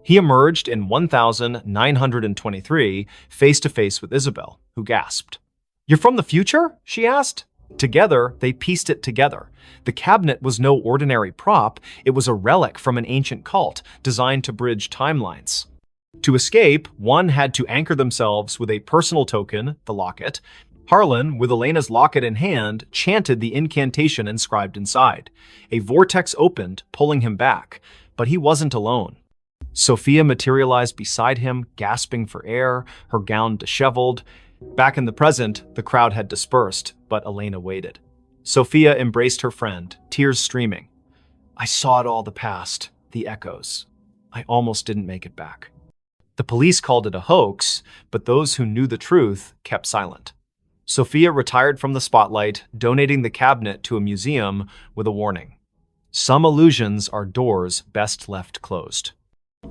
He emerged in 1923, face to face with Isabel, who gasped. "You're from the future?" she asked. Together, they pieced it together. The cabinet was no ordinary prop, it was a relic from an ancient cult designed to bridge timelines. To escape, one had to anchor themselves with a personal token, the locket. Harlan, with Elena's locket in hand, chanted the incantation inscribed inside. A vortex opened, pulling him back, but he wasn't alone. Sophia materialized beside him, gasping for air, her gown disheveled. Back in the present, the crowd had dispersed, but Elena waited. Sophia embraced her friend, tears streaming. "I saw it all, the past, the echoes. I almost didn't make it back." The police called it a hoax, but those who knew the truth kept silent. Sophia retired from the spotlight, donating the cabinet to a museum with a warning. Some illusions are doors best left closed.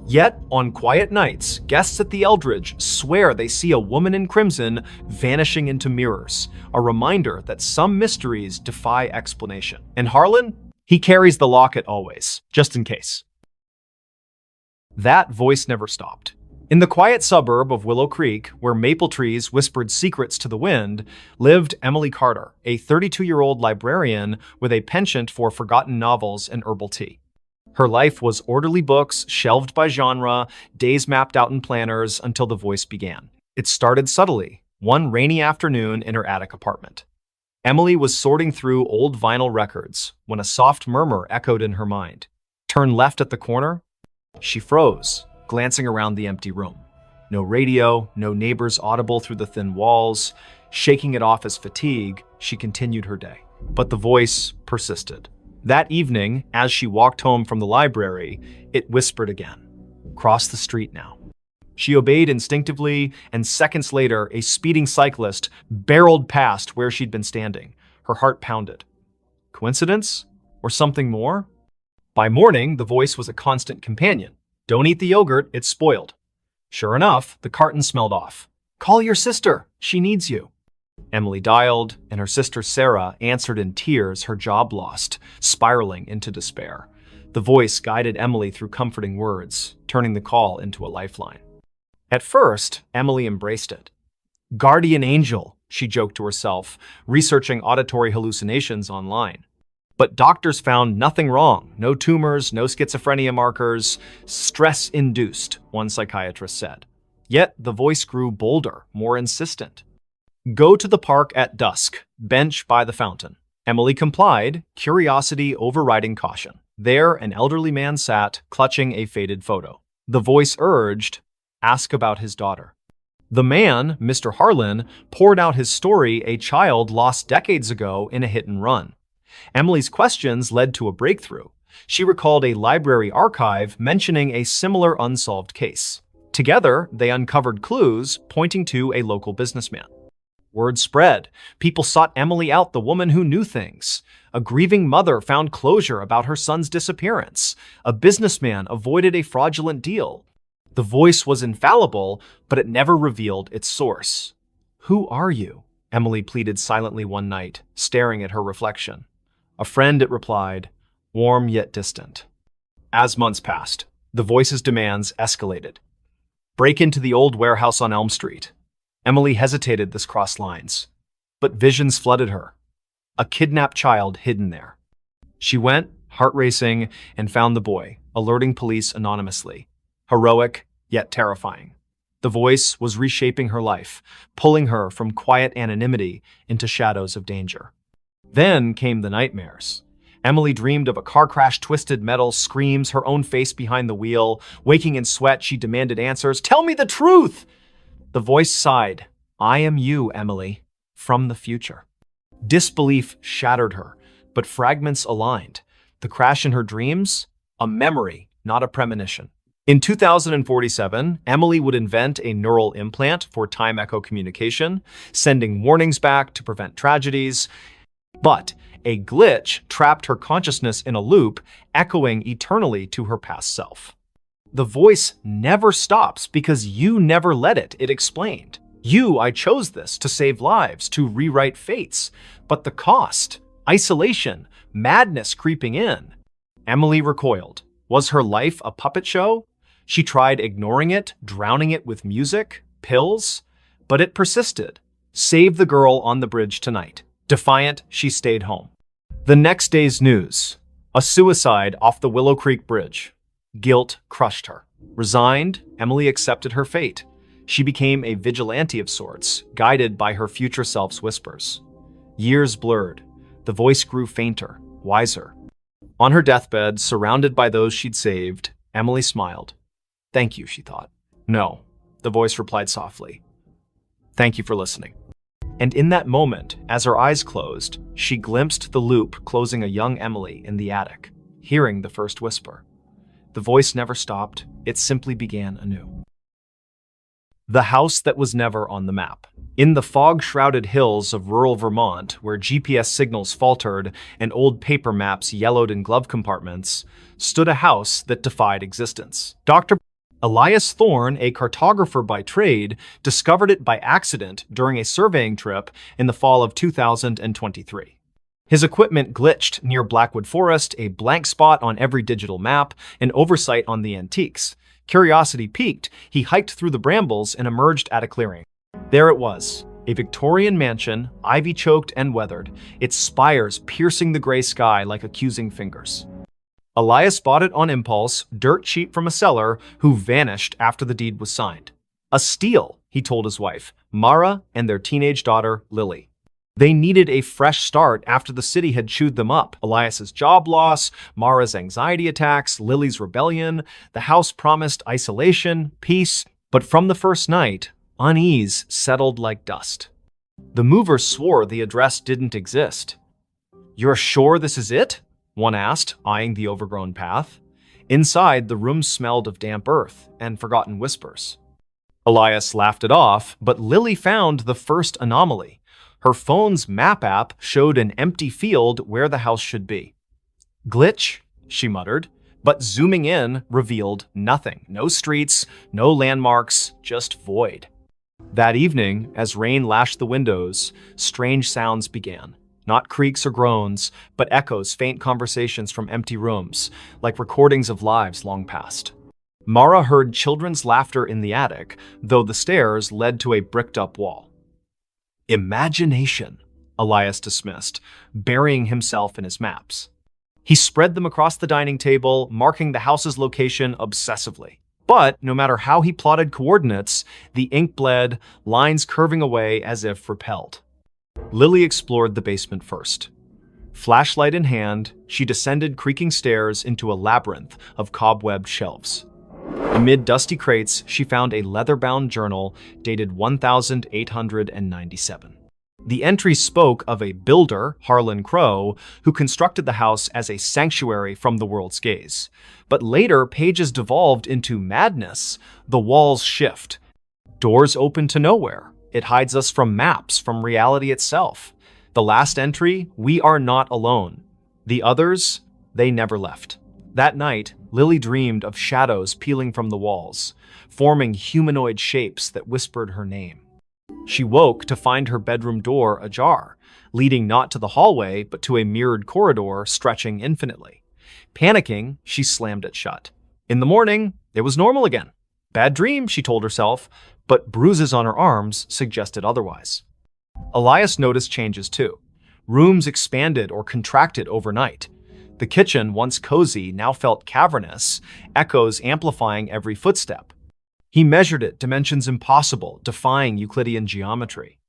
Yet, on quiet nights, guests at the Eldridge swear they see a woman in crimson vanishing into mirrors, a reminder that some mysteries defy explanation. And Harlan? He carries the locket always, just in case. That voice never stopped. In the quiet suburb of Willow Creek, where maple trees whispered secrets to the wind, lived Emily Carter, a 32-year-old librarian with a penchant for forgotten novels and herbal tea. Her life was orderly books, shelved by genre, days mapped out in planners until the voice began. It started subtly, one rainy afternoon in her attic apartment. Emily was sorting through old vinyl records when a soft murmur echoed in her mind. "Turn left at the corner." She froze, glancing around the empty room. No radio, no neighbors audible through the thin walls. Shaking it off as fatigue, she continued her day. But the voice persisted. That evening, as she walked home from the library, it whispered again. "Cross the street now." She obeyed instinctively, and seconds later, a speeding cyclist barreled past where she'd been standing. Her heart pounded. Coincidence? Or something more? By morning, the voice was a constant companion. "Don't eat the yogurt, it's spoiled." Sure enough, the carton smelled off. "Call your sister, she needs you." Emily dialed, and her sister Sarah answered in tears, her job lost, spiraling into despair. The voice guided Emily through comforting words, turning the call into a lifeline. At first, Emily embraced it. "Guardian angel," she joked to herself, researching auditory hallucinations online. But doctors found nothing wrong. No tumors, no schizophrenia markers. Stress-induced, one psychiatrist said. Yet the voice grew bolder, more insistent. "Go to the park at dusk, bench by the fountain." Emily complied, curiosity overriding caution. There, an elderly man sat, clutching a faded photo. The voice urged, "Ask about his daughter." The man, Mr. Harlan, poured out his story, a child lost decades ago in a hit and run. Emily's questions led to a breakthrough. She recalled a library archive mentioning a similar unsolved case. Together, they uncovered clues pointing to a local businessman. Word spread. People sought Emily out, the woman who knew things. A grieving mother found closure about her son's disappearance. A businessman avoided a fraudulent deal. The voice was infallible, but it never revealed its source. "Who are you?" Emily pleaded silently one night, staring at her reflection. "A friend," it replied, warm yet distant. As months passed, The voice's demands escalated. Break into the old warehouse on Elm Street. Emily hesitated this crossed lines, but visions flooded her. A kidnapped child hidden there. She went, heart racing, and found the boy, alerting police anonymously. Heroic, yet terrifying. The voice was reshaping her life, pulling her from quiet anonymity into shadows of danger. Then came the nightmares. Emily dreamed of a car crash, twisted metal screams, her own face behind the wheel. Waking in sweat, she demanded answers. Tell me the truth! The voice sighed. I am you, Emily, from the future. Disbelief shattered her, but fragments aligned. The crash in her dreams? A memory, not a premonition. In 2047, Emily would invent a neural implant for time echo communication, sending warnings back to prevent tragedies. But a glitch trapped her consciousness in a loop, echoing eternally to her past self. The voice never stops because you never let it, it explained. I chose this to save lives, to rewrite fates. But the cost, isolation, madness creeping in. Emily recoiled. Was her life a puppet show? She tried ignoring it, drowning it with music, pills, but it persisted. Save the girl on the bridge tonight. Defiant, she stayed home. The next day's news. A suicide off the Willow Creek Bridge. Guilt crushed her. Resigned, Emily accepted her fate. She became a vigilante of sorts, guided by her future self's whispers. Years blurred. The voice grew fainter, wiser. On her deathbed, surrounded by those she'd saved, Emily smiled. Thank you, she thought. No, the voice replied softly. Thank you for listening. And in that moment, as her eyes closed, she glimpsed the loop closing a young Emily in the attic, hearing the first whisper. The voice never stopped, it simply began anew. The house that was never on the map. In the fog-shrouded hills of rural Vermont, where GPS signals faltered and old paper maps yellowed in glove compartments, stood a house that defied existence. Dr. Elias Thorne, a cartographer by trade, discovered it by accident during a surveying trip in the fall of 2023. His equipment glitched near Blackwood Forest, a blank spot on every digital map, an oversight on the antiques. Curiosity piqued, he hiked through the brambles and emerged at a clearing. There it was, a Victorian mansion, ivy-choked and weathered, its spires piercing the gray sky like accusing fingers. Elias bought it on impulse, dirt cheap from a seller who vanished after the deed was signed. A steal, he told his wife, Mara, and their teenage daughter, Lily. They needed a fresh start after the city had chewed them up. Elias's job loss, Mara's anxiety attacks, Lily's rebellion. The house promised isolation, peace, but from the first night, unease settled like dust. The movers swore the address didn't exist. You're sure this is it? One asked, eyeing the overgrown path. Inside, the room smelled of damp earth and forgotten whispers. Elias laughed it off, but Lily found the first anomaly. Her phone's map app showed an empty field where the house should be. Glitch, she muttered, but zooming in revealed nothing. No streets, no landmarks, just void. That evening, as rain lashed the windows, strange sounds began. Not creaks or groans, but echoes, faint conversations from empty rooms, like recordings of lives long past. Mara heard children's laughter in the attic, though the stairs led to a bricked-up wall. Imagination, Elias dismissed, burying himself in his maps. He spread them across the dining table, marking the house's location obsessively. But no matter how he plotted coordinates, the ink bled, lines curving away as if repelled. Lily explored the basement first. Flashlight in hand, she descended creaking stairs into a labyrinth of cobwebbed shelves. Amid dusty crates, she found a leather-bound journal dated 1897. The entry spoke of a builder, Harlan Crow, who constructed the house as a sanctuary from the world's gaze. But later, pages devolved into madness. The walls shift. Doors open to nowhere. It hides us from maps, from reality itself. The last entry, we are not alone. The others, they never left. That night, Lily dreamed of shadows peeling from the walls, forming humanoid shapes that whispered her name. She woke to find her bedroom door ajar, leading not to the hallway, but to a mirrored corridor stretching infinitely. Panicking, she slammed it shut. In the morning, it was normal again. Bad dream, she told herself, but bruises on her arms suggested otherwise. Elias noticed changes too. Rooms expanded or contracted overnight. The kitchen, once cozy, now felt cavernous, echoes amplifying every footstep. He measured it, dimensions impossible, defying Euclidean geometry.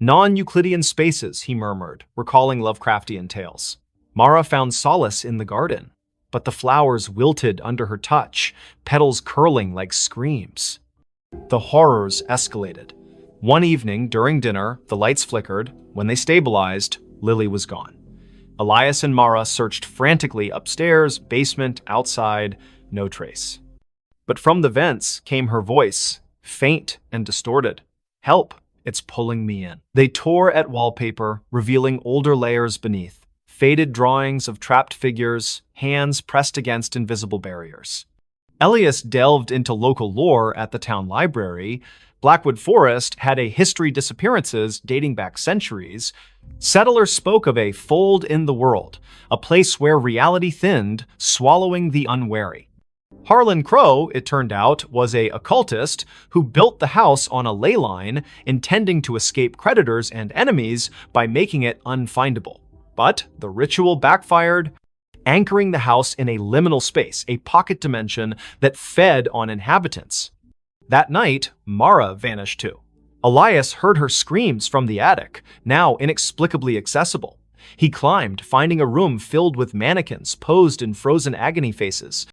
Non-Euclidean spaces, he murmured, recalling Lovecraftian tales. Mara found solace in the garden, but the flowers wilted under her touch, petals curling like screams. The horrors escalated. One evening, during dinner, the lights flickered. When they stabilized, Lily was gone. Elias and Mara searched frantically upstairs, basement, outside, no trace. But from the vents came her voice, faint and distorted. "Help, it's pulling me in." They tore at wallpaper, revealing older layers beneath. Faded drawings of trapped figures, hands pressed against invisible barriers. Elias delved into local lore at the town library. Blackwood Forest had a history of disappearances dating back centuries. Settlers spoke of a fold in the world, a place where reality thinned, swallowing the unwary. Harlan Crow, it turned out, was an occultist who built the house on a ley line, intending to escape creditors and enemies by making it unfindable. But the ritual backfired, anchoring the house in a liminal space, a pocket dimension that fed on inhabitants. That night, Mara vanished too. Elias heard her screams from the attic, now inexplicably accessible. He climbed, finding a room filled with mannequins posed in frozen agony faces.